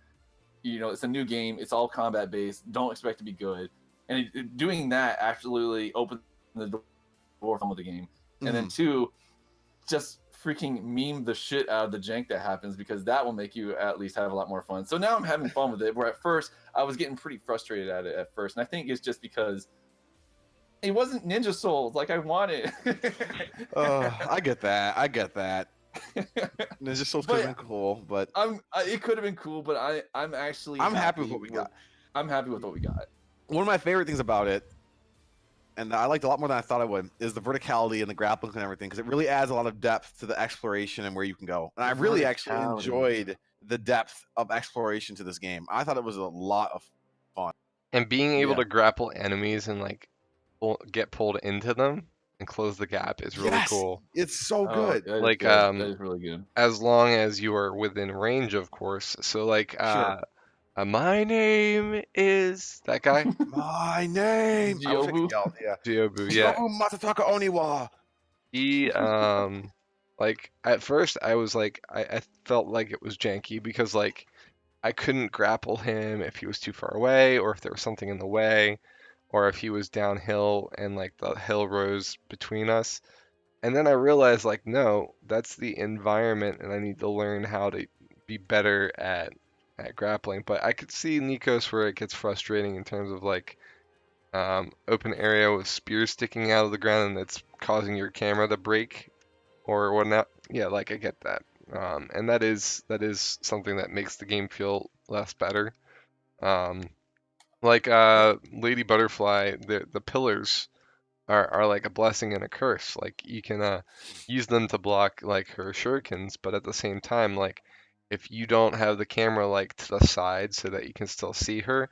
you know, it's a new game, it's all combat based, don't expect to be good, and doing that absolutely opened the door for some of the game. And then two, just freaking meme the shit out of the jank that happens because that will make you at least have a lot more fun. So now I'm having fun with it. Where at first I was getting pretty frustrated at it at first, and I think it's just because it wasn't Ninja Souls like I wanted. I get that. Ninja Souls could have been cool, but It could have been cool, but I'm actually I'm happy with what we got. I'm happy with what we got. One of my favorite things about it, and I liked a lot more than I thought I would, is the verticality and the grappling and everything, because it really adds a lot of depth to the exploration and where you can go. And I really actually Verticality. enjoyed the depth of exploration to this game. I thought it was a lot of fun. And being able Yeah. to grapple enemies and like get pulled into them and close the gap is really Yes! cool. It's so Oh, good. that is Like, good. That is really good. As long as you are within range, of course. So like, Sure. my name is that guy, My name. I wish I could Giobu? yell. Yeah. Jiobu. Yeah, Shobu Masataka Oniwa. he like at first I was like I felt like it was janky because like I couldn't grapple him if he was too far away or if there was something in the way or if he was downhill and like the hill rose between us. And then I realized like no, that's the environment and I need to learn how to be better at grappling. But I could see Nikos where it gets frustrating in terms of like open area with spears sticking out of the ground and that's causing your camera to break or whatnot. Yeah, like I get that. And that is something that makes the game feel less better. Um, like Lady Butterfly, the pillars are like a blessing and a curse. Like you can use them to block like her shurikens, but at the same time, like if you don't have the camera like to the side so that you can still see her,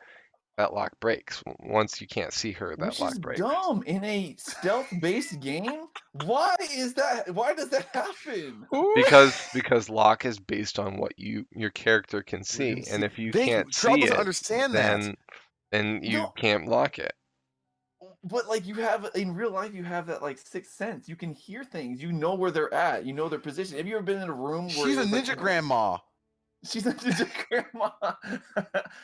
that lock breaks. Once you can't see her, that Which is lock breaks. dumb in a stealth-based game. Why is that? Why does that happen? Because lock is based on what your character can see, and if you can't Trell see doesn't it, understand that. then you No, can't lock it. but like you have in real life, you have that like sixth sense. You can hear things. You know where they're at. You know their position. Have you ever been in a room where She's a it's like, ninja grandma. she's a ninja grandma.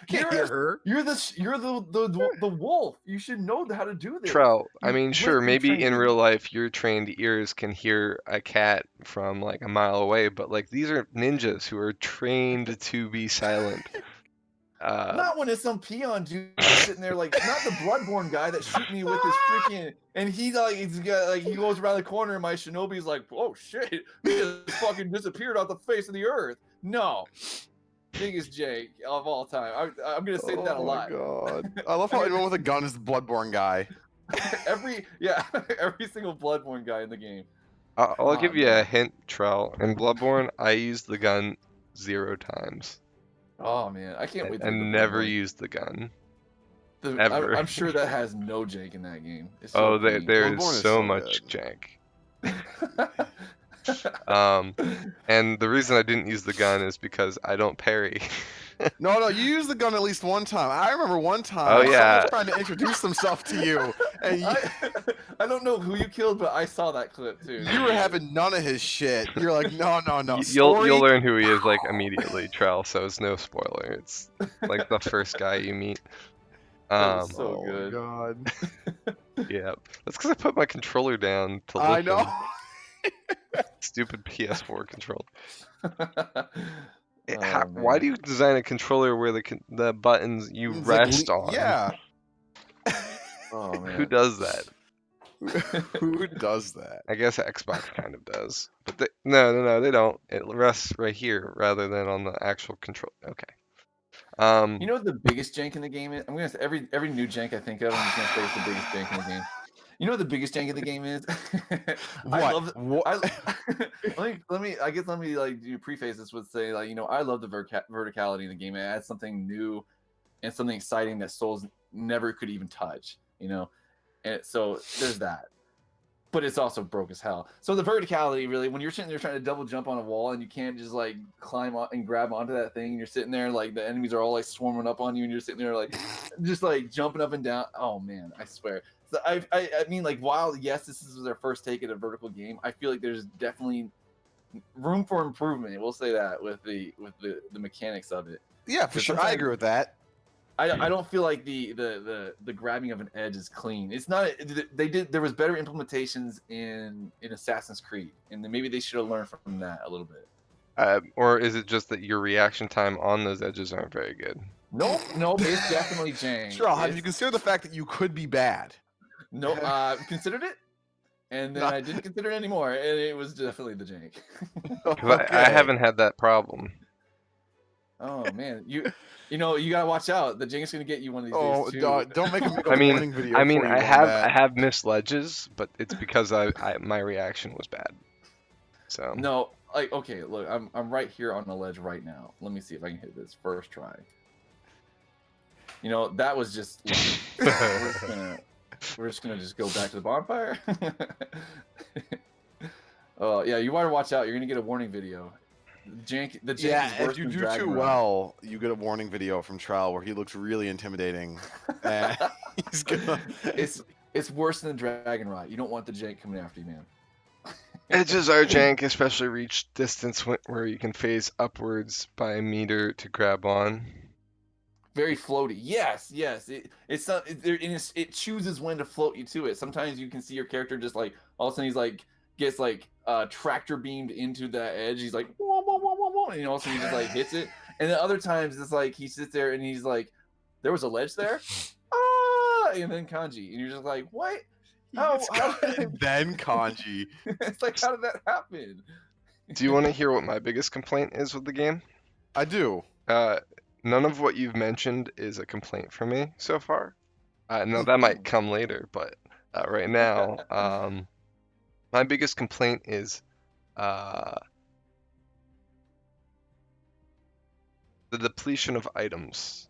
Can't hear her. You're the wolf. You should know how to do this. Trell, I You're mean, sure, greatly maybe in trained. real life your trained ears can hear a cat from like a mile away, but like these are ninjas who are trained to be silent. Not when it's some peon dude sitting there, like not the Bloodborne guy that shoot me with his freaking, and he like he's got like he goes around the corner and my shinobi's like, oh shit, he just fucking disappeared off the face of the earth. No, biggest Jake of all time. I'm gonna say that a Oh my lot. god. I love how anyone with a gun is the Bloodborne guy. every single Bloodborne guy in the game. I'll give you man. a hint, Trell. In Bloodborne, I used the gun 0 times Oh man, I can't wait to and never used the gun. ever. I'm sure that has no Jake in that game. It's so Oh, clean. there is Bloodborne is so so much good. jank. And the reason I didn't use the gun is because I don't parry. No, you used the gun at least one time. I remember one time Oh, someone yeah. was trying to introduce himself to you, and I don't know who you killed, but I saw that clip too. you were having none of his shit. You're like, no. You'll Story? learn who he is like immediately, Trell. So it's no spoiler. It's like the first guy you meet. That was so Oh good. my god. Yeah, that's because I put my controller down to I listen. know. Stupid PS4 controller. Oh, Why man. do you design a controller where the buttons you It's like rest on? Yeah. Oh Who man. does that? Who does that? I guess Xbox kind of does, but no, they don't. It rests right here rather than on the actual control. Okay. You know what the biggest jank in the game is? I'm gonna say every new jank I think of, I'm just gonna say it's the biggest jank in the game. You know what the biggest jank in the game is? I love What? let me like preface this with say like I love the verticality in the game. It adds something new and something exciting that Souls never could even touch. And so there's that. But it's also broke as hell. So the verticality, really, when you're sitting there trying to double jump on a wall and you can't just like climb on and grab onto that thing, and you're sitting there like the enemies are all like swarming up on you, and you're sitting there like just like jumping up and down. Oh man, I swear. So I mean, like, while yes, this is their first take at a vertical game, I feel like there's definitely room for improvement. We'll say that with the mechanics of it. Yeah, for sure. I agree with that. I don't feel like the grabbing of an edge is clean. It's not. There was better implementations in Assassin's Creed, and then maybe they should have learned from that a little bit. Or is it just that your reaction time on those edges aren't very good? Nope, it's definitely jank. Sure. Have you considered the fact that you could be bad? No, considered it? and then No. I didn't consider it anymore, and it was definitely the jank. 'Cause I haven't had that problem. Oh man, you know you gotta watch out. The jank's gonna get you one of these Oh, days too. don't make him make a I mean, warning video for you, I Wombat. have missed ledges, but it's because my reaction was bad. So No, like okay, look, I'm right here on the ledge right now. Let me see if I can hit this first try. You know, that was just we're just gonna just go back to the bonfire. Oh yeah, you wanna watch out. You're gonna get a warning video. The jank Yeah, is worse if you than do Dragon too Rod. well, you get a warning video from Trial where he looks really intimidating. And he's gonna. It's worse than Dragon Rod. You don't want the jank coming after you, man. edges are jank, especially reach distance where you can phase upwards by a meter to grab on. Very floaty. Yes, yes. It's not. It chooses when to float you to it. Sometimes you can see your character just like all of a sudden he's like gets like tractor beamed into that edge. He's like whoa, whoa, whoa, whoa, whoa, and all of a sudden he just like hits it. And then other times it's like he sits there and he's like, there was a ledge there, ah, and then kanji, and you're just like, what? How Then kanji. it's like how did that happen? Do you want to hear what my biggest complaint is with the game? I do. None of what you've mentioned is a complaint for me so far. No, that might come later, but right now, my biggest complaint is the depletion of items.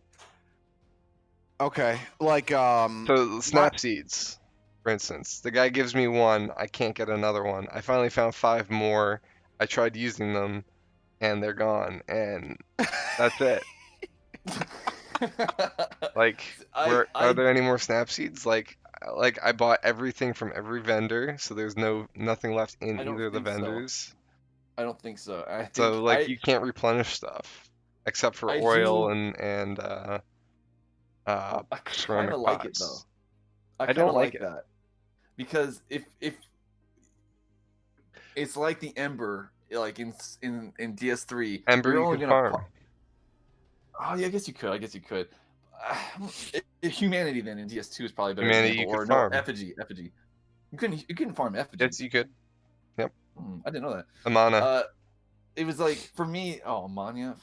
Okay, like So snap seeds, for instance, the guy gives me one, I can't get another one. I finally found 5 more. I tried using them, and they're gone, and that's it. Like, are there any more snap seeds? Like I bought everything from every vendor, so there's nothing left in I don't either of the think so. vendors. I don't think so. I think So like you can't replenish stuff except for I oil do- and I kind ceramic of like it though. pots. I I kind don't of like like it. that because if it's like the Ember, like in DS3, Ember you're you only could gonna farm. Oh yeah, I guess you could. I guess you could. Humanity then in DS2 is probably a better Humanity example. you Or could no, farm. effigy. You couldn't farm effigy. Yes, you could. Yep. I didn't know that. Amana. It was like for me. Oh, Manya.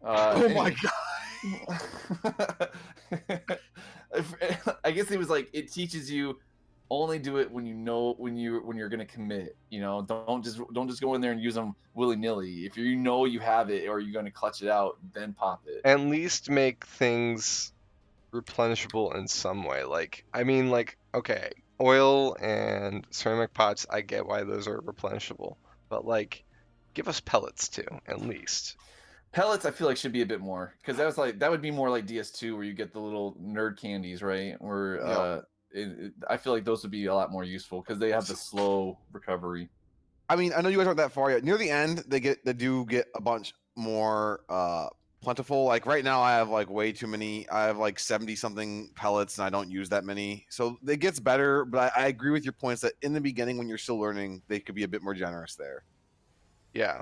oh my god. I guess it was like it teaches you only do it when you know when you're gonna commit. You know, don't just go in there and use them willy nilly. If you know you have it or you're gonna clutch it out, then pop it. At least make things replenishable in some way. Like, I mean, like, okay, oil and ceramic pots, I get why those are replenishable, but like, give us pellets too, at least. Pellets, I feel like should be a bit more because that would be more like DS2 where you get the little nerd candies, right? Where Yep. I feel like those would be a lot more useful because they have the slow recovery. I mean, I know you guys aren't that far yet. Near the end, they do get a bunch more plentiful. Like right now, I have like way too many. I have like 70 something pellets, and I don't use that many. So it gets better. But I agree with your points that in the beginning, when you're still learning, they could be a bit more generous there. Yeah.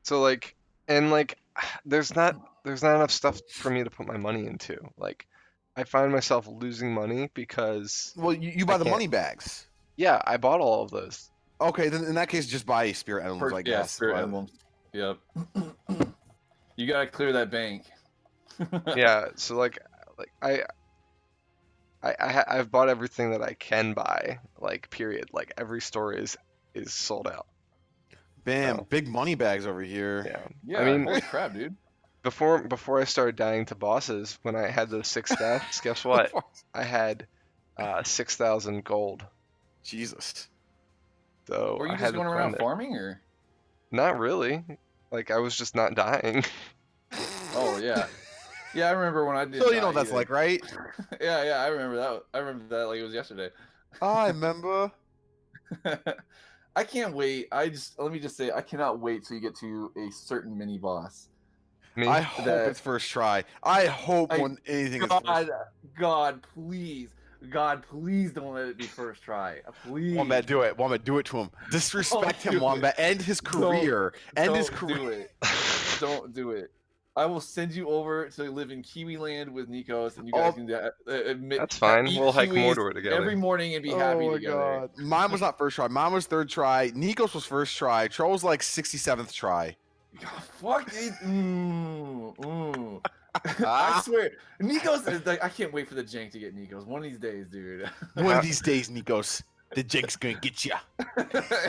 So like, and like, there's not enough stuff for me to put my money into. Like, I find myself losing money because Well, you buy the can't. money bags. Yeah, I bought all of those. Okay, then in that case, just buy spirit emblems, I guess. Spirit but- emblems. Yep. You gotta clear that bank. Yeah, so like I've bought everything that I can buy, like period. Like every store is sold out. Bam, So, big money bags over here. yeah. Yeah, I mean, holy crap, dude. before I started dying to bosses, when I had those 6 deaths, guess what? I had 6,000 gold. Jesus. So Were you I just had to going around spend it. farming or? Not really. Like I was just not dying. Oh yeah. Yeah, I remember when I did. So you know what that's like, right? Yeah, I remember that. I remember that like it was yesterday. I remember. I can't wait. Let me just say, I cannot wait till you get to a certain mini boss. Me? I hope it's first try. I hope when anything is first. God, please, don't let it be first try. Please. Wombat, do it. Wombat, do it to him. Disrespect him, Wombat. End his career. End his career. Do it. Don't do it. I will send you over to live in Kiwi Land with Nikos, and you guys Oh, can That's fine. eat We'll hike kiwis Mordor together. every morning and be happy oh my together. god. Mine was not first try. Mine was third try. Nikos was first try. Troll was like 67th try. God, fuck it. I Ah, swear, Nikos is like I can't wait for the jank to get Nikos one of these days, dude. one How, of these days, Nikos, the Jake's gonna get ya.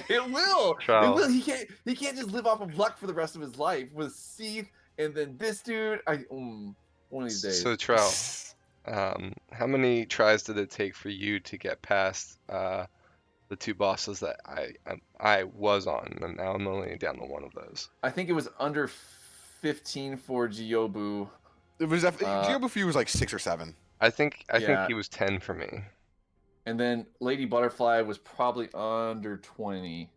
It will. It Charles, will. He can't just live off of luck for the rest of his life with Seath and then this dude. One of these days. so Charles, how many tries did it take for you to get past the two bosses that I was on, and now I'm only down to one of those? I think it was under 15 for Gyobu. It was Geobuffy was like 6 or 7. I think Yeah. he was 10 for me. And then Lady Butterfly was probably under 20.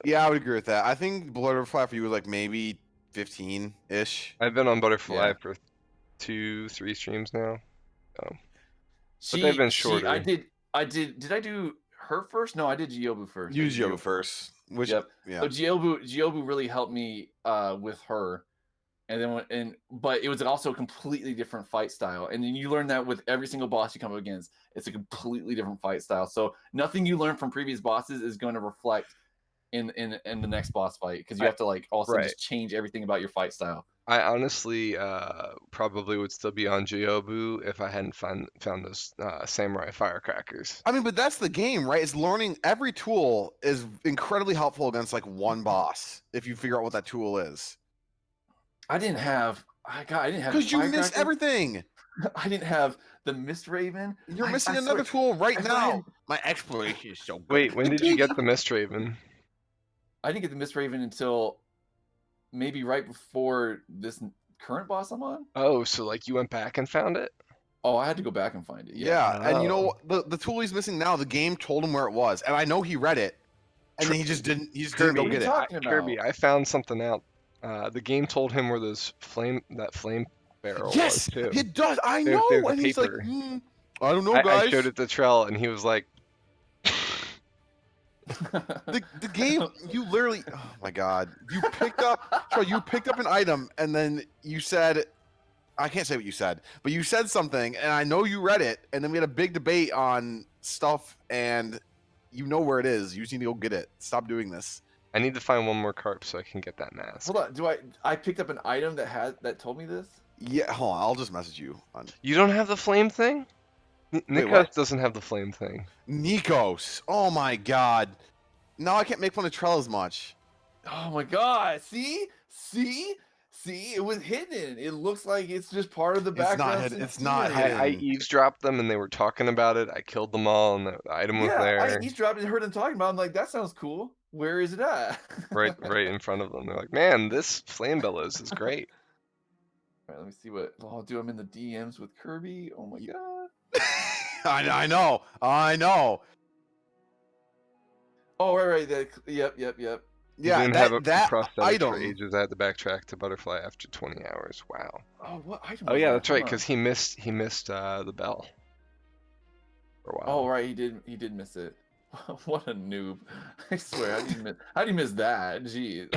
Yeah, I would agree with that. I think Butterfly for you was like maybe 15-ish. I've been on Butterfly Yeah. for 2, 3 streams now. She, they've been she, shorter. Did I do her first? No, I did Gyobu first. Use Yobu first. Which, Yep. yeah. So Gyobu really helped me with her, and then but it was also a completely different fight style, and then you learn that with every single boss you come up against, it's a completely different fight style. So nothing you learn from previous bosses is going to reflect in the next boss fight because you have to like also Right. just change everything about your fight style. I honestly probably would still be on Jiobu if I hadn't found those samurai firecrackers. I mean, but that's the game, right? It's learning every tool is incredibly helpful against like one boss if you figure out what that tool is. I didn't have Because you miss firecracker. everything. I didn't have the Mist Raven. You're missing I another swear- tool right I swear I now. had- My exploration is so good. Wait, when did you get the Mist Raven? I didn't get the Mist Raven until maybe right before this current boss I'm on. Oh, so like you went back and found it? Oh, I had to go back and find it. Yeah, and you know Oh. the tool he's missing now. The game told him where it was, and I know he read it, and then he just didn't. He just didn't go Kirby, get it. talking about? Kirby, I found something out. The game told him where that flame barrel Yes, was too. it does. I There's know, a and he's like, paper. I don't know, I guys. showed it to Trell, and he was like, The game, you literally, oh my god, you picked up an item, and then you said, I can't say what you said, but you said something, and I know you read it, and then we had a big debate on stuff, and you know where it is. You just need to go get it. Stop doing this. I need to find one more carp so I can get that mask. Hold on. I picked up an item that told me this? Yeah, hold on. I'll just message you on You don't have the flame thing? Nikos what? doesn't have the flame thing. Nikos. Oh my god. Now I can't make fun of Trell as much. Oh my god. See? It was hidden. It looks like it's just part of the It's not background. hidden. It's not scenery. hidden. I eavesdropped them and they were talking about it. I killed them all and the item was Yeah, there, I eavesdropped and heard them talking about it. I'm like, that sounds cool. Where is it at? right in front of them. They're like, "Man, this flame bellows is great." All right, let me see what. Oh, dude, I'm in the DMs with Kirby. Oh my god. I know. Oh, right. Yep. Yeah, Didn't have that prosthetic for item. ages. I had to backtrack to Butterfly after 20 hours. Wow. Oh, what item? Oh was yeah, that? that's right. Hold on. Because he missed the bell for a while. Oh, right. He did miss it. What a noob! I swear, how do you miss that? Jeez.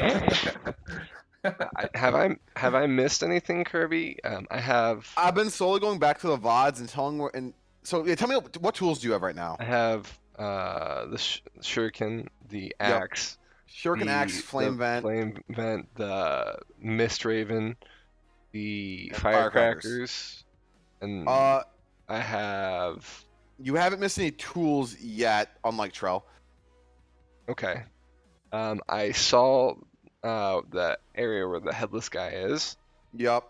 Have I missed anything, Kirby? I have. I've been slowly going back to the VODs and telling where. And so, yeah, tell me what tools do you have right now? I have the shuriken, the axe, Shuriken axe, flame vent, the mist raven, the And firecrackers, and Uh, I have. you haven't missed any tools yet, unlike Trell. Okay. I saw the area where the headless guy is. Yep.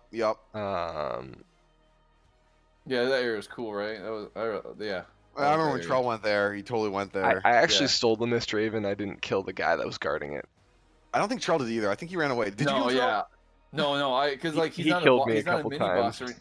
Yeah, that area was cool, right? Yeah. I remember when area. Trell went there. He totally went there. I actually Yeah. stole the mist raven. I didn't kill the guy that was guarding it. I don't think Trell did either. I think he ran away. Did no, you? Trell? yeah. No, because like he's He not killed me a he's not a couple mini boss. times. Or,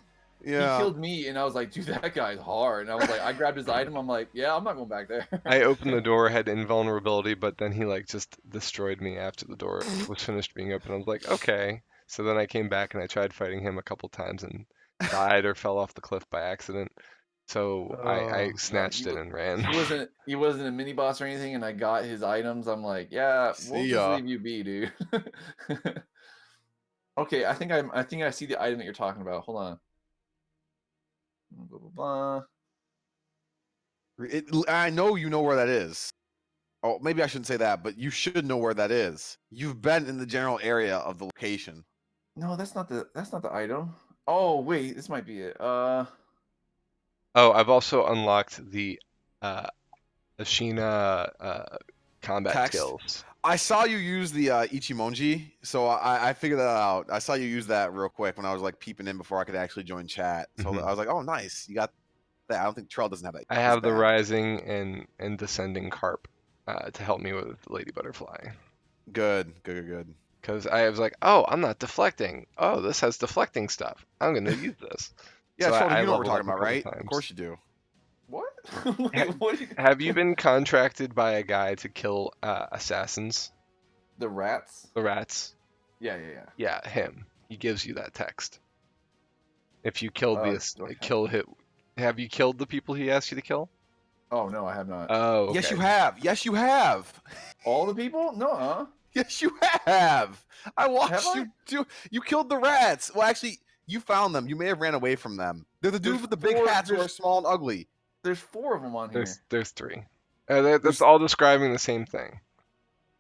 Yeah. He killed me, and I was like, dude, that guy's hard. And I was like, I grabbed his item. I'm like, yeah, I'm not going back there. I opened the door, had invulnerability, but then he like just destroyed me after the door was finished being open. I was like, okay. So then I came back and I tried fighting him a couple times and died or fell off the cliff by accident. So I Oh. snatched it and ran. He wasn't a mini boss or anything, and I got his items. I'm like, yeah, we'll See just ya. leave you be, dude. Okay, I think I see the item that you're talking about. Hold on. Blah blah blah. I know you know where that is. Oh, maybe I shouldn't say that, but you should know where that is. You've been in the general area of the location. No, that's not the item. Oh wait, this might be it. Oh, I've also unlocked the uh, Ashina combat Text. skills. I saw you use the Ichimonji, so I figured that out. I saw you use that real quick when I was like peeping in before I could actually join chat. So Mhm. I was like, oh, nice. You got that. I don't think Trell doesn't have that. I Is have the bad. rising and descending carp to help me with Lady Butterfly. Good. Because I was like, oh, I'm not deflecting. Oh, this has deflecting stuff. I'm going to use this. Yeah, So Sheldon, I you know what we're leveled talking up a about, couple right? Of times. course you do. what? Ha- Wait, what? Have you been contracted by a guy to kill assassins, The rats? the rats? Yeah, yeah, yeah. Yeah, him. He gives you that text. If you killed the Do I have... kill hit, have you killed the people he asked you to kill? Oh no, I have not. Oh, Yes, okay. you have. Yes, you have. All the people? No, Yes, you have. I have watched I? you do. You killed the rats. Well, actually, you found them. You may have ran away from them. They're the There's dudes with the big four. hats who are small and ugly. There's 4 of them on here. There's three. That's There's all describing the same thing.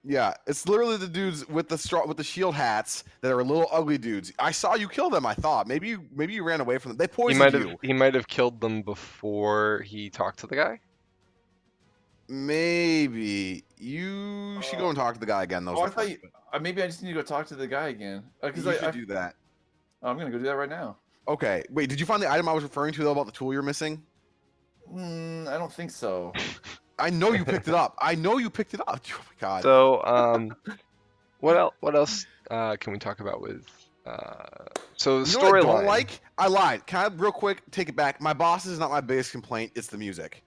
Yeah, it's literally the dudes with the shield hats that are little ugly dudes. I saw you kill them. I thought maybe you ran away from them. They poisoned you. He might have killed them before he talked to the guy. Maybe you should go and talk to the guy again. Those Oh, are I the thought first. maybe I just need to go talk to the guy again. Because You should do that. I'm gonna go do that right now. Okay. Wait, did you find the item I was referring to though about the tool you're missing? I don't think so. I know you picked it up. I know you picked it up. Oh my god. So, what else can we talk about with so the You know what I don't storyline? like? I lied. Can I real quick take it back? My boss is not my biggest complaint. It's the music.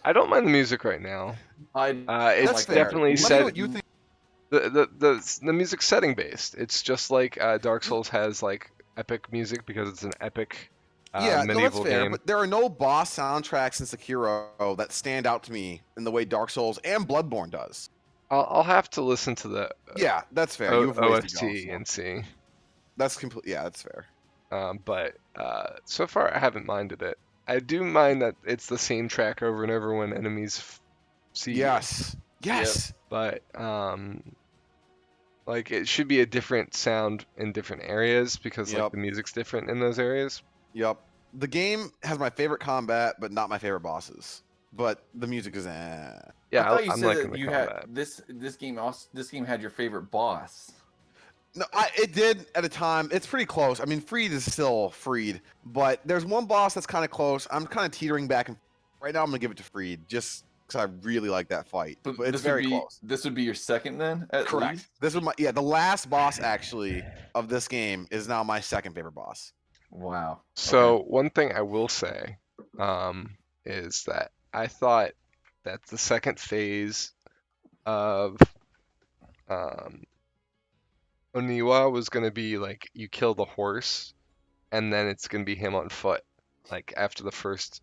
I don't mind the music right now. I It's That's fair. definitely Let me know set what you think. the music's setting based. It's just like Dark Souls has like epic music because it's an epic Yeah, no, that's medieval fair. game. But there are no boss soundtracks in Sekiro that stand out to me in the way Dark Souls and Bloodborne does. I'll have to listen to the Yeah, that's fair. You have ways to go. OST So. and see. That's complete. Yeah, that's fair. But so far I haven't minded it. I do mind that it's the same track over and over when enemies see you. Yes. Yes. But like it should be a different sound in different areas because like Yep. the music's different in those areas. Yep. The game has my favorite combat, but not my favorite bosses. But the music is Yeah, I thought you I'm said liking that the you combat. had this game had your favorite boss. No, it did at a time. It's pretty close. I mean, Freed is still Freed, but there's one boss that's kind of close. I'm kind of teetering back, and right now I'm gonna give it to Freed just because I really like that fight. But it's very close. This would be your second then, at Correct. least. This was the last boss actually of this game is now my second favorite boss. Wow. So Okay. one thing I will say is that I thought that the second phase of um, Oniwa was gonna be like you kill the horse and then it's gonna be him on foot, like after the first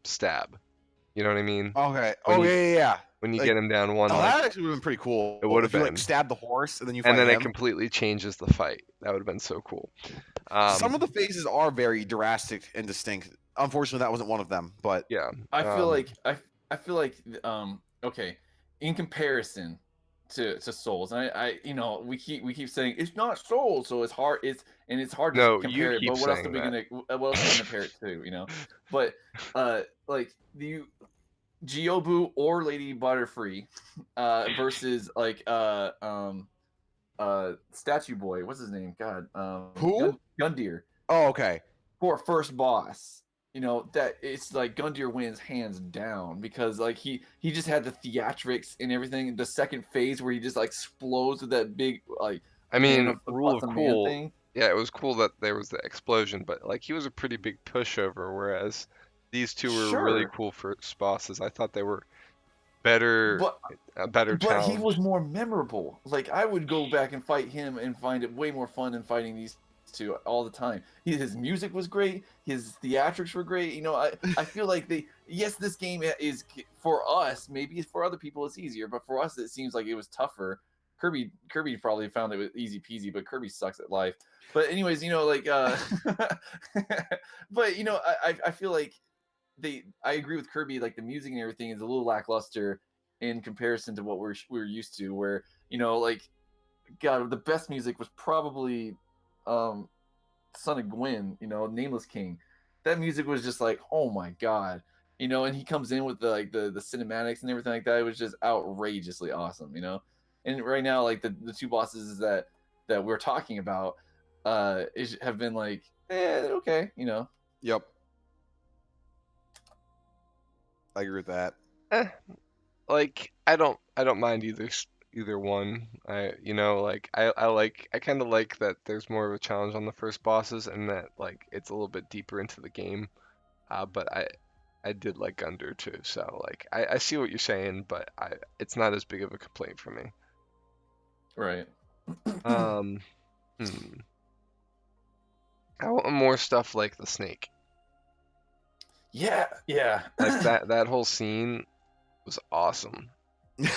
stab. You know what I mean? Okay. When Oh you yeah. when you Like, get him down one oh, leg, that actually would have been pretty cool. it would have If you like been, stab the horse and then you and fight then it him. completely changes the fight. That would have been so cool. Some of the phases are very drastic and distinct. Unfortunately, that wasn't one of them. But Yeah. I feel like okay, in comparison to Souls, and I we keep saying it's not Souls, so it's hard it's hard to No, you compare it. keep But what else are saying we that. gonna compare it to? But like the Giobu or Lady Butterfree versus like Statue Boy, what's his name? God, who? Gundyr Oh, okay. for first boss. That it's like Gundyr wins hands down because like he just had the theatrics and everything. The second phase where he just like explodes with that big like I man mean, of rule plus of a man cool. thing. Yeah, it was cool that there was the explosion, but like he was a pretty big pushover, whereas these two were really Sure, cool first bosses. I thought they were better, but a better he was challenge. more memorable. Like I would go back and fight him and find it way more fun than fighting these two all the time. His music was great. His theatrics were great. I feel like this game is for us. Maybe for other people it's easier, but for us it seems like it was tougher Kirby probably found it was easy peasy, but Kirby sucks at life. But anyways, but I feel like I agree with Kirby, like the music and everything is a little lackluster in comparison to what we're used to, where like God, the best music was probably um Son of Gwyn, Nameless King. That music was just like, oh my God. And he comes in with the cinematics and everything like that. It was just outrageously awesome. And right now, like the two bosses that we're talking about, have been like, okay. Yep, I agree with that. Eh, like I don't mind either one. I kind of like that there's more of a challenge on the first bosses and that like it's a little bit deeper into the game. But I did like Under too, so like I see what you're saying, but it's not as big of a complaint for me. Right. Um, hmm. I want more stuff like the snake. Yeah, yeah. Like that whole scene was awesome.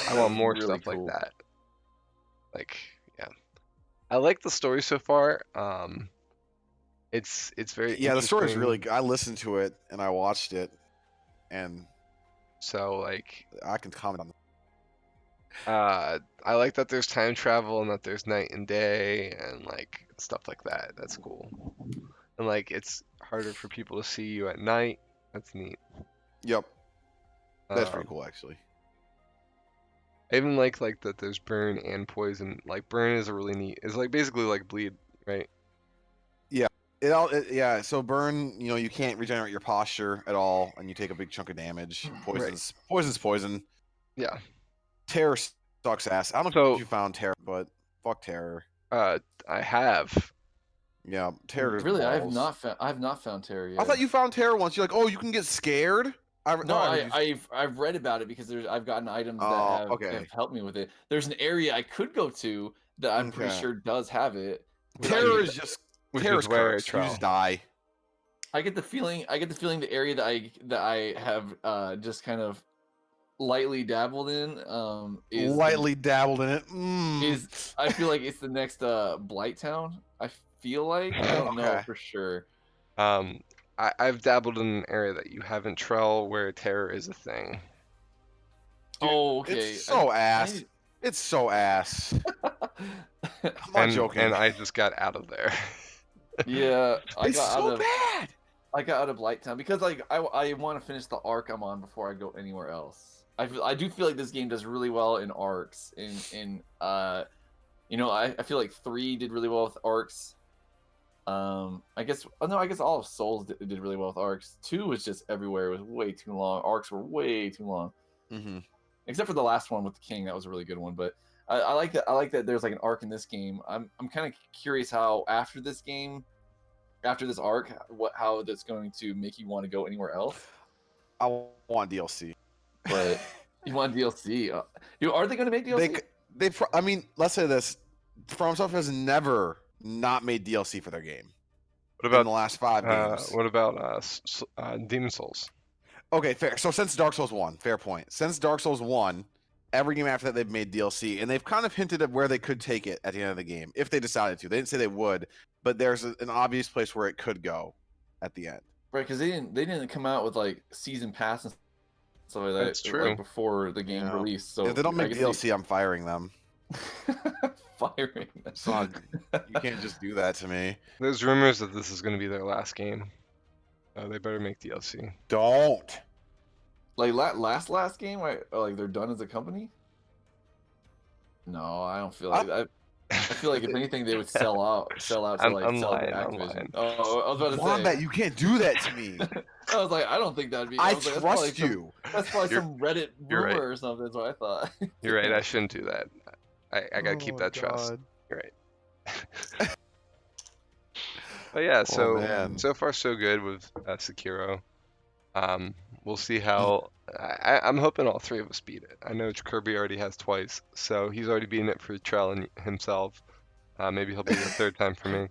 I That want was more really stuff like cool. that. Like, yeah. I like the story so far. It's very Yeah, the story's really interesting. good. I listened to it and I watched it, and So like, I can comment on. I like that there's time travel and that there's night and day and like stuff like that. That's cool. And like, it's harder for people to see you at night. That's neat. Yep, that's pretty Um, cool actually. I even like that there's burn and poison. Like burn is a really neat. It's like basically like bleed, right? Yeah. So burn, you can't regenerate your posture at all, and you take a big chunk of damage. Right. Poison's poison. Yeah. Terror sucks ass. I don't know if So you found terror, but fuck terror. uh, I have. Yeah, terror is Really, balls. I have not found Terror I yet. thought you found terror once. You're like, oh, you can get scared. I No, thought I heard you. I've read about it because I've gotten items that Oh, have okay. helped me with it. There's an area I could go to that I'm pretty Okay. sure does have it, but Which Terror is is just which is terror's where curse. You just trial. die. I get the feeling the area that I have just kind of lightly dabbled in Lightly dabbled in it. is I feel like it's the next Blight Town. I feel like I don't know Okay. for sure. Um, I've dabbled in an area that you haven't trail where terror is a thing. Dude, Oh, it's okay. so I ass. need. It's so ass. I'm not And joking. I just got out of there. Yeah, It's so bad. I got out of Blight Town because like I want to finish the arc I'm on before I go anywhere else. I do feel like this game does really well in arcs. I feel like 3 did really well with arcs. I guess no, I guess all of Souls did really well with arcs. 2 was just everywhere. It was way too long. Arcs were way too long. Mm-hmm. Except for the last one with the king, that was a really good one. But I like that. I like that there's like an arc in this game. I'm kind of curious how after this game, after this arc, how that's going to make you want to go anywhere else. I want DLC. But you want DLC? Are they going to make DLC? I mean, let's say this: FromSoft has never not made DLC for their game What in the about last 5 games. Demon Souls? Okay, fair. So since Dark Souls 1, fair point. Since Dark Souls 1, every game after that they've made DLC, and they've kind of hinted at where they could take it at the end of the game if they decided to. They didn't say they would, but there's an obvious place where it could go at the end. Right, because they didn't come out with like season pass and stuff like That's that like true. before the game Yeah. released. So If they don't I make guess DLC, I'm firing them. firing. Son, you can't just do that to me. There's rumors that this is going to be their last game. They better make DLC. Don't. Like last game, like they're done as a company. No, I don't feel like that. I feel like if anything, they would sell out to I'm sell to lying. I'm Activision. lying. Oh, I was about to Wombat, say. you can't do that to me. I was like, I don't think that'd be. I was like, that's probably trust you. That's probably You're- some Reddit you're rumor right. or something. That's what I thought. You're right. I shouldn't do that. I gotta Oh keep my that trust. God. You're right. But yeah, Oh, man. so far so good with Sekiro. We'll see how. I'm hoping all 3 of us beat it. I know Kirby already has twice, so he's already beaten it for Trell and himself. Maybe he'll be the 3rd time for me.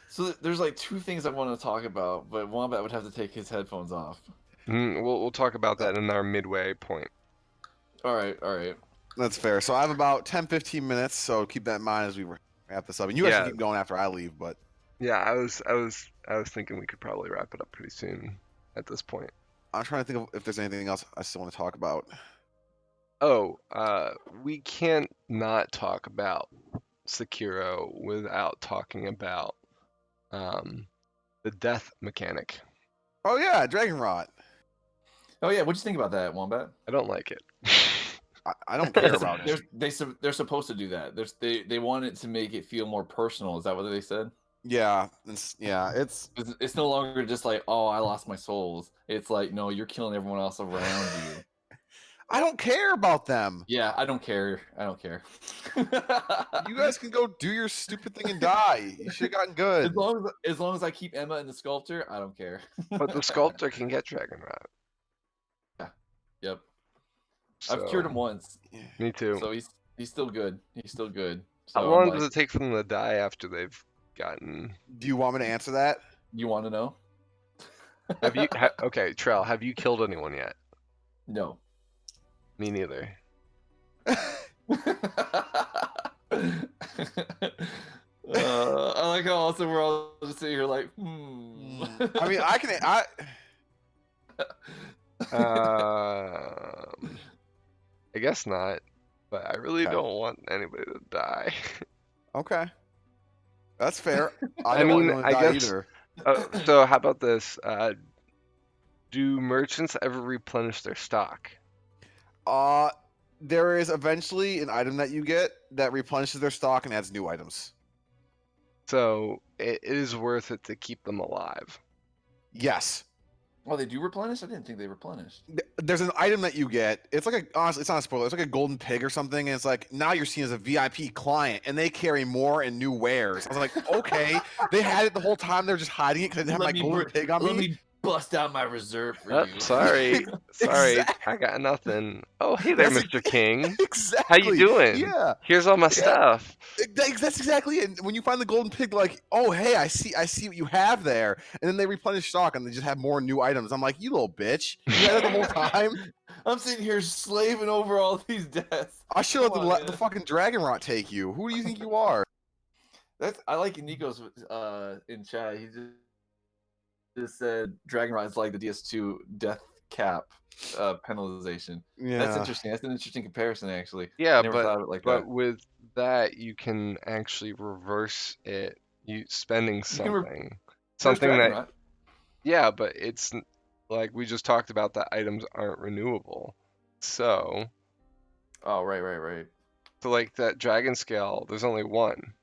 So there's like 2 things I want to talk about, but Wombat would have to take his headphones off. We'll talk about that in our midway point. All right, all right. That's fair. So I have about 10, 15 minutes. So keep that in mind as we wrap this up. And you guys can Yeah, keep going after I leave, but yeah. I was thinking we could probably wrap it up pretty soon at this point. I'm trying to think of if there's anything else I still want to talk about. Oh, we can't not talk about Sekiro without talking about um, the death mechanic. Oh yeah, Dragon Rot. Oh yeah, what'd you think about that, Wombat? I don't like it. I don't care about it. They're supposed to do that. They want it to make it feel more personal. Is that what they said? Yeah, it's It's no longer just like, oh, I lost my souls. It's like, no, you're killing everyone else around you. I don't care about them. Yeah, I don't care. I don't care. You guys can go do your stupid thing and die. You should have gotten good. as long as I keep Emma and the sculptor, I don't care. But the sculptor can get dragon rot. Yep. So, I've cured him once, me too. so he's still good. He's still good. So How I'm long like, does it take for them to die after they've gotten? Do you want me to answer that? you want to know? Have you? Okay, Trell, have you killed anyone yet? No. Me neither. I like how also we're all just sitting here like, hmm. I mean, I guess not. But I really Okay. don't want anybody to die. Okay. That's fair. I don't want mean, anyone to I die guess- either. So how about this? Do merchants ever replenish their stock? There is eventually an item that you get that replenishes their stock and adds new items. So it is worth it to keep them alive. Yes. Oh, they do replenish? I didn't think they replenished. There's an item that you get. It's like honestly, it's not a spoiler. It's like a golden pig or something. And it's like now you're seen as a VIP client, and they carry more and new wares. I was like, okay, they had it the whole time. They're just hiding it because they didn't have my golden pig on Let me. me bust out my reserve for Oh, you. sorry, Exactly. I got nothing. Oh, hey there, That's Mr. King. Exactly. How you doing? Yeah. Here's all my Yeah. stuff. That's exactly it. And when you find the golden pig, they're like, oh, hey, I see what you have there. And then they replenish stock and they just have more new items. I'm like, you little bitch. You had it the whole time. I'm sitting here slaving over all these deaths. I should have Come let on, the man. fucking dragon rot take you. Who do you think you are? I like Nico's in chat. He just said Dragon Ride is like the DS2 death cap penalization. Yeah. That's interesting. That's an interesting comparison, actually. Yeah, I never thought of it like but that. with that you can actually reverse it. You spending You can something, First something Dragon that Ride. yeah, but it's like we just talked about that items aren't renewable. So Oh, right. like that dragon scale, there's only one.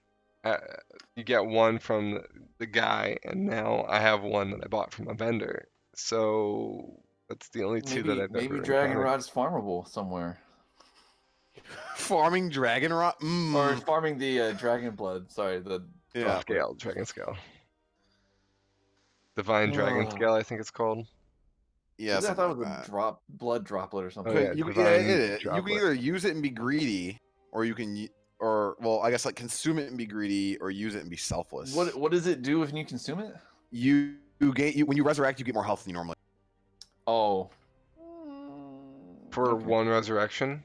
You get one from the guy, and now I have one that I bought from a vendor. So that's the only two that I've Maybe ever Dragon encountered. Rod is farmable somewhere, Farming dragon rot. or farming the dragon blood. Sorry, the Yeah. Scale, dragon scale. Divine dragon Ugh. scale, I think it's called. Yeah. I thought it something was like a blood droplet or something. Oh, that. yeah, You divine it is. You can droplet. either use it and be greedy, or you can, or well, I guess like consume it and be greedy, or use it and be selfless. What does it do if you consume it? You get when you resurrect, you get more health than you normally. Oh. For Okay. one resurrection.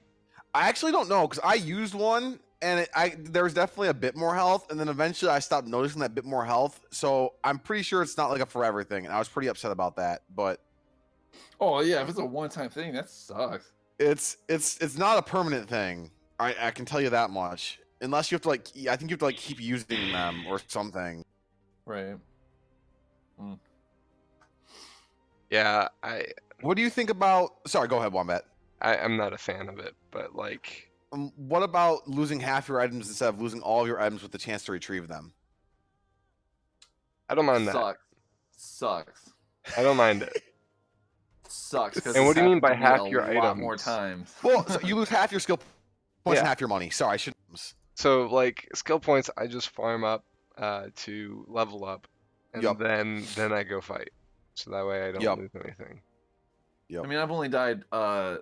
I actually don't know because I used one and there was definitely a bit more health, and then eventually I stopped noticing that bit more health. So I'm pretty sure it's not like a forever thing, and I was pretty upset about that. But Oh yeah, if it's a one-time thing, that sucks. it's not a permanent thing. I can tell you that much. Unless you have to like, I think you have to like keep using them or something. Right. Yeah, What do you think about? Sorry, go ahead, Wombat. I'm not a fan of it, but like What about losing half your items instead of losing all of your items with the chance to retrieve them? I don't mind that. Sucks. I don't mind it. Sucks. 'Cause And what this do you mean by happened to me half a your lot more items? times. Well, so you lose half your skill points Yeah. and half your money. Sorry, I should. So like skill points, I just farm up to level up, and Yup. then I go fight. So that way I don't Yup. lose anything. I mean, I've only died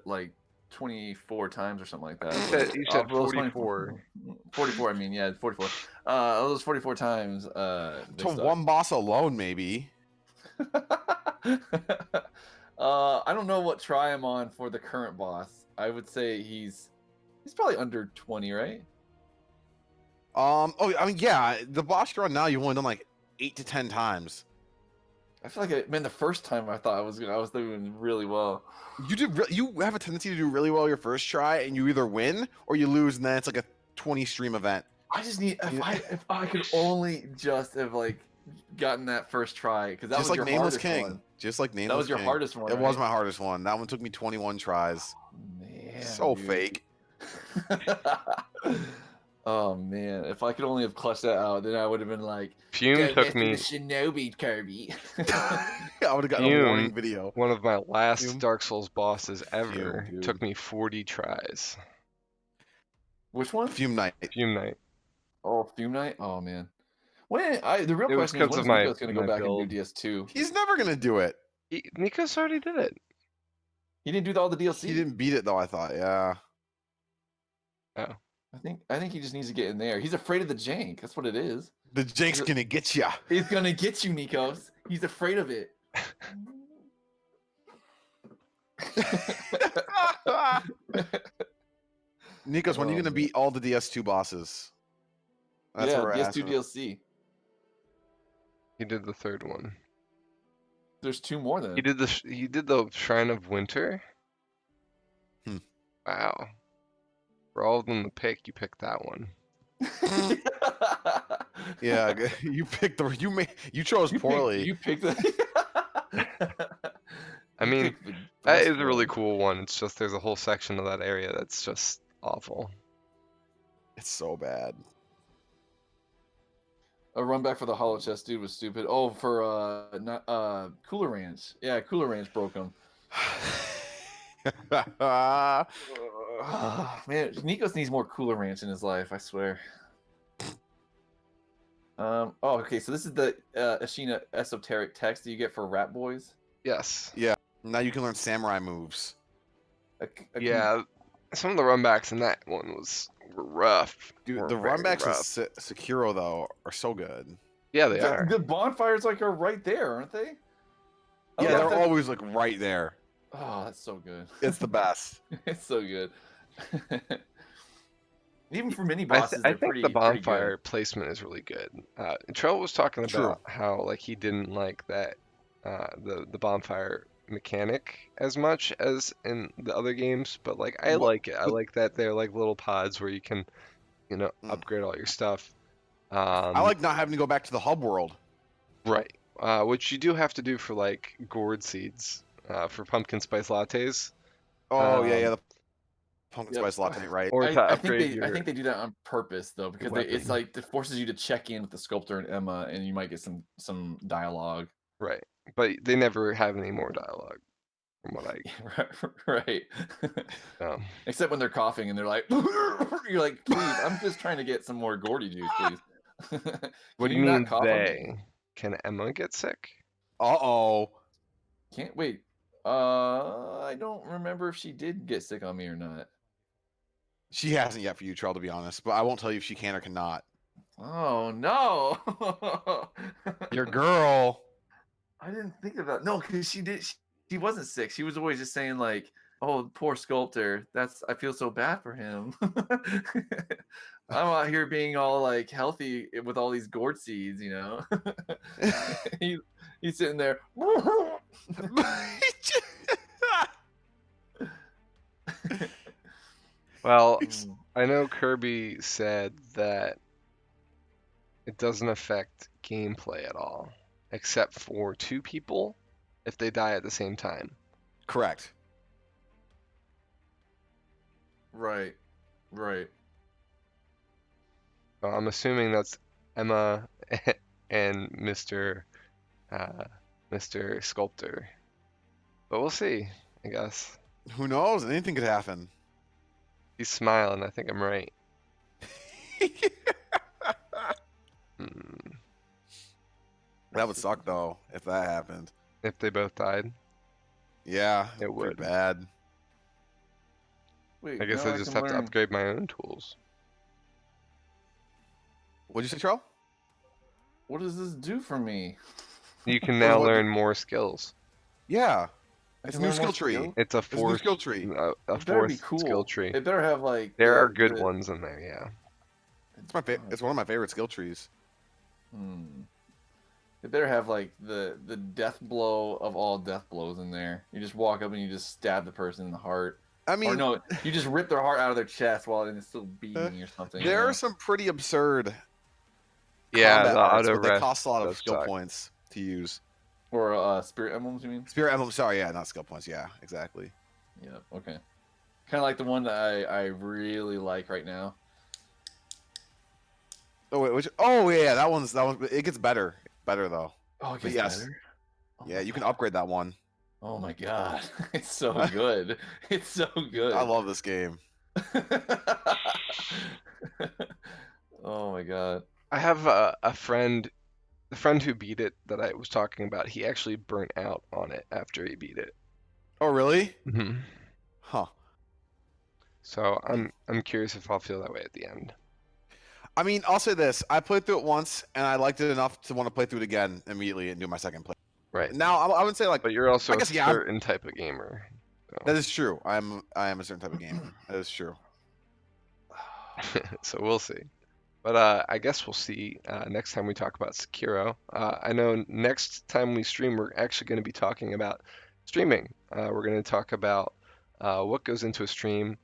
like 24 times or something like that. You said Of those 44. 44. I mean, yeah, 44. Of those 44 times, they To suck. one boss alone, maybe. I don't know what try I'm on for the current boss. I would say he's He's probably under 20, right? Oh, I mean, yeah, the boss run now you've only done like 8 to 10 times. I feel like man, the first time I thought I was doing really well. You have a tendency to do really well your first try, and you either win or you lose, and then it's like a 20 stream event. I just need You- if I could only just have like gotten that first try because that Just was like your Nameless hardest King. one. Just like Nameless That was your King. hardest one. It was right? my hardest one. That one took me 21 tries. Man, So dude. fake. Oh man, if I could only have clutched that out, then I would have been like, Fume "Don't took mess with me. the Shinobi, Kirby." I would have gotten a Fume, warning video. one of my last Fume? Dark Souls bosses Fume, ever, dude. took me 40 tries. Which one? Fume Night. Fume Knight. Oh, Fume Knight. Oh man. The real It was question is, because when of is my Nico's gonna go back build. and do DS2? He's never gonna do it. Nikos already did it. He didn't do all the DLC. He didn't beat it though. I thought, yeah. Oh. I think he just needs to get in there. He's afraid of the jank. That's what it is. The Jake's gonna get ya. He's gonna get you, Nikos. He's afraid of it. Nikos, when are you Oh, gonna man. beat all the DS2 bosses? That's yeah, what we're DS2 asking. DLC. He did the third one. There's 2 more then. He did the Shrine of Winter. Hmm. Wow. For all of them to pick, you picked that one. Yeah, you picked you chose poorly. You picked the. I You mean, picked the that best is a really one. cool one. It's just there's a whole section of that area that's just awful. It's so bad. A run back for the hollow chest dude was stupid. Oh, for not Cooler Ranch. Yeah, Cooler Ranch broke him. Man, Nikos needs more Cooler Ranch in his life, I swear. Oh, okay. So this is the Ashina esoteric text that you get for Rat Boys. Yes. Yeah. Now you can learn samurai moves. Yeah. Some of the runbacks in that one were rough. Dude, Were the very runbacks in rough. Sekiro though are so good. Yeah, they are. The bonfires like are right there, aren't they? Oh, Yeah, that's they're the- always like right there. Oh, that's so good. It's the best. It's so good. Even for mini I, bosses, I they're think pretty the pretty bonfire good. placement is really good. Trell was talking True. about how like he didn't like that the bonfire mechanic as much as in the other games, but like I What- like it. I like that they're like little pods where you can, Mm. upgrade all your stuff. I like not having to go back to the hub world. Right. Which you do have to do for like gourd seeds, for pumpkin spice lattes, Oh yeah, Um, yeah, the pumpkin Yep. spice latte, right? or to I think upgrade they your. I think they do that on purpose though, because it's weapon. like it forces you to check in with the sculptor and Emma, and you might get some dialogue. Right. But they never have any more dialogue, from what I. Right. Um, Except when they're coughing and they're like, you're like, please, I'm just trying to get some more Gordy juice, please. what do Can you not mean cough on me? they? Can Emma get sick? Uh-oh. Can't wait. I don't remember if she did get sick on me or not. She hasn't yet for you, Trell, to be honest, but I won't tell you if she can or cannot. Oh no! Your girl. I didn't think about no, because she did. She wasn't sick. She was always just saying like, "Oh, poor sculptor. I feel so bad for him. I'm out here being all like healthy with all these gourd seeds, you know." He's sitting there. Well, I know Kirby said that it doesn't affect gameplay at all, except for 2 people if they die at the same time. Correct. Right. So I'm assuming that's Emma and Mr. Sculptor. But we'll see, I guess. Who knows? Anything could happen. He's smiling. I think I'm right. Hmm. That would suck though if that happened. If they both died, Yeah, It pretty would. bad. Wait, I guess now I just can have to learn- upgrade my own tools. What'd you say, Trell? What does this do for me? You can now What- learn more skills. Yeah. I It's can a new learn more skill tree. skills? It's a It's a new fourth, skill tree. a It better be fourth skill cool. tree. It better have like There are good ones in there, yeah. It's one of my favorite skill trees. It better have like the death blow of all death blows in there. You just walk up and you just stab the person in the heart. I Or mean, no, you just rip their heart out of their chest while it's still beating or something. you there know? are some pretty absurd Yeah, combat the arts, auto but they rest cost a lot of does skill suck. points to use. Or spirit emblems, you mean? Spirit emblem, sorry, yeah, not skill points. Yeah, exactly. Yeah. Okay. Kind of like the one that I really like right now. Oh wait, which? Oh yeah, that one's. It gets better, though. Oh, it But gets yes, better. Oh yeah, my you can God. upgrade that one. Oh my God, it's so good. It's so good. I love this game. Oh my God. I have a friend, the friend who beat it that I was talking about. He actually burnt out on it after he beat it. Oh really? Hmm. Huh. So I'm curious if I'll feel that way at the end. I mean, I'll say this: I played through it once, and I liked it enough to want to play through it again immediately and do my second play. Right. Now, I would say like, But you're also I a guess yeah, certain type of gamer. that is true. I am a certain type of gamer. That is true. So we'll see. But I guess we'll see next time we talk about Sekiro. I know next time we stream, we're actually going to be talking about streaming. We're going to talk about what goes into a stream,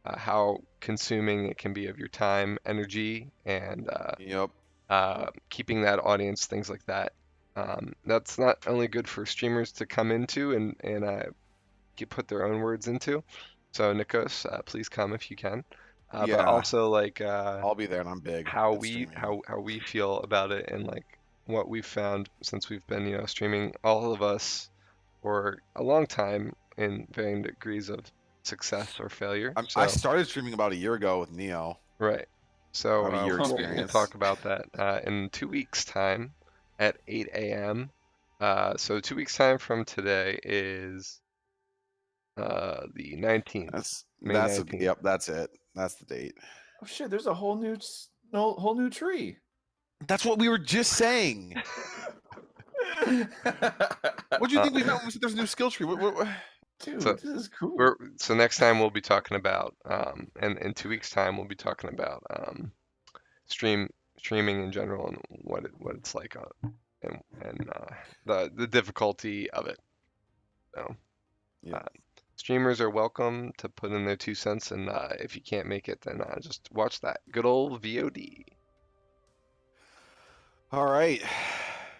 how consuming it can be of your time, energy, and Yep. keeping that audience, things like that. That's not only good for streamers to come into and put their own words into. So Nikos, please come if you can. But Yeah. also like I'll be there, and I'm big. how at we streaming. how we feel about it and like what we've found since we've been streaming, all of us for a long time in varying degrees of success or failure. I So started streaming about a year ago with Neo. right. So I have a year we'll experience. talk about that in 2 weeks' time at 8 a.m. So 2 weeks' time from today is the 19th, May That's 19th. yep. That's it. That's the date. Oh shit! There's a whole new whole new tree. That's what we were just saying. What do you think we meant when we said there's a new skill tree? Dude, So this is cool. so next time we'll be talking about and in 2 weeks' time we'll be talking about streaming in general and what it's like and the difficulty of it. So Yeah. streamers are welcome to put in their 2 cents, and if you can't make it, then just watch that good old VOD. All right.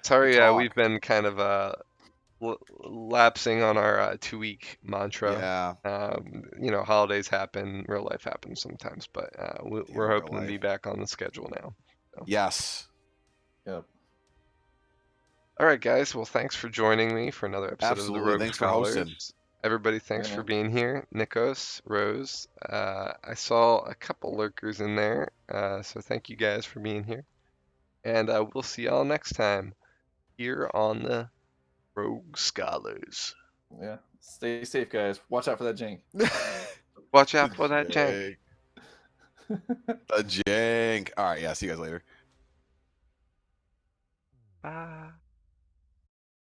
Sorry, Good talk. we've been kind of lapsing on our 2 week mantra. Yeah. Holidays happen, real life happens sometimes, but we're real hoping to be life. back on the schedule now. So. Yes. Yep. All right, guys. Well, thanks for joining me for another episode of the Absolutely. Rogue Thanks for Scholars. hosting. Everybody, thanks Yeah, for man. being here. Nikos, Rose, I saw a couple lurkers in there, so thank you guys for being here. And we'll see y'all next time here on the Rogue Scholars. Yeah. Stay safe, guys. Watch out for that jank. Watch out for that jank. The jank. All right. Yeah. See you guys later. Bye.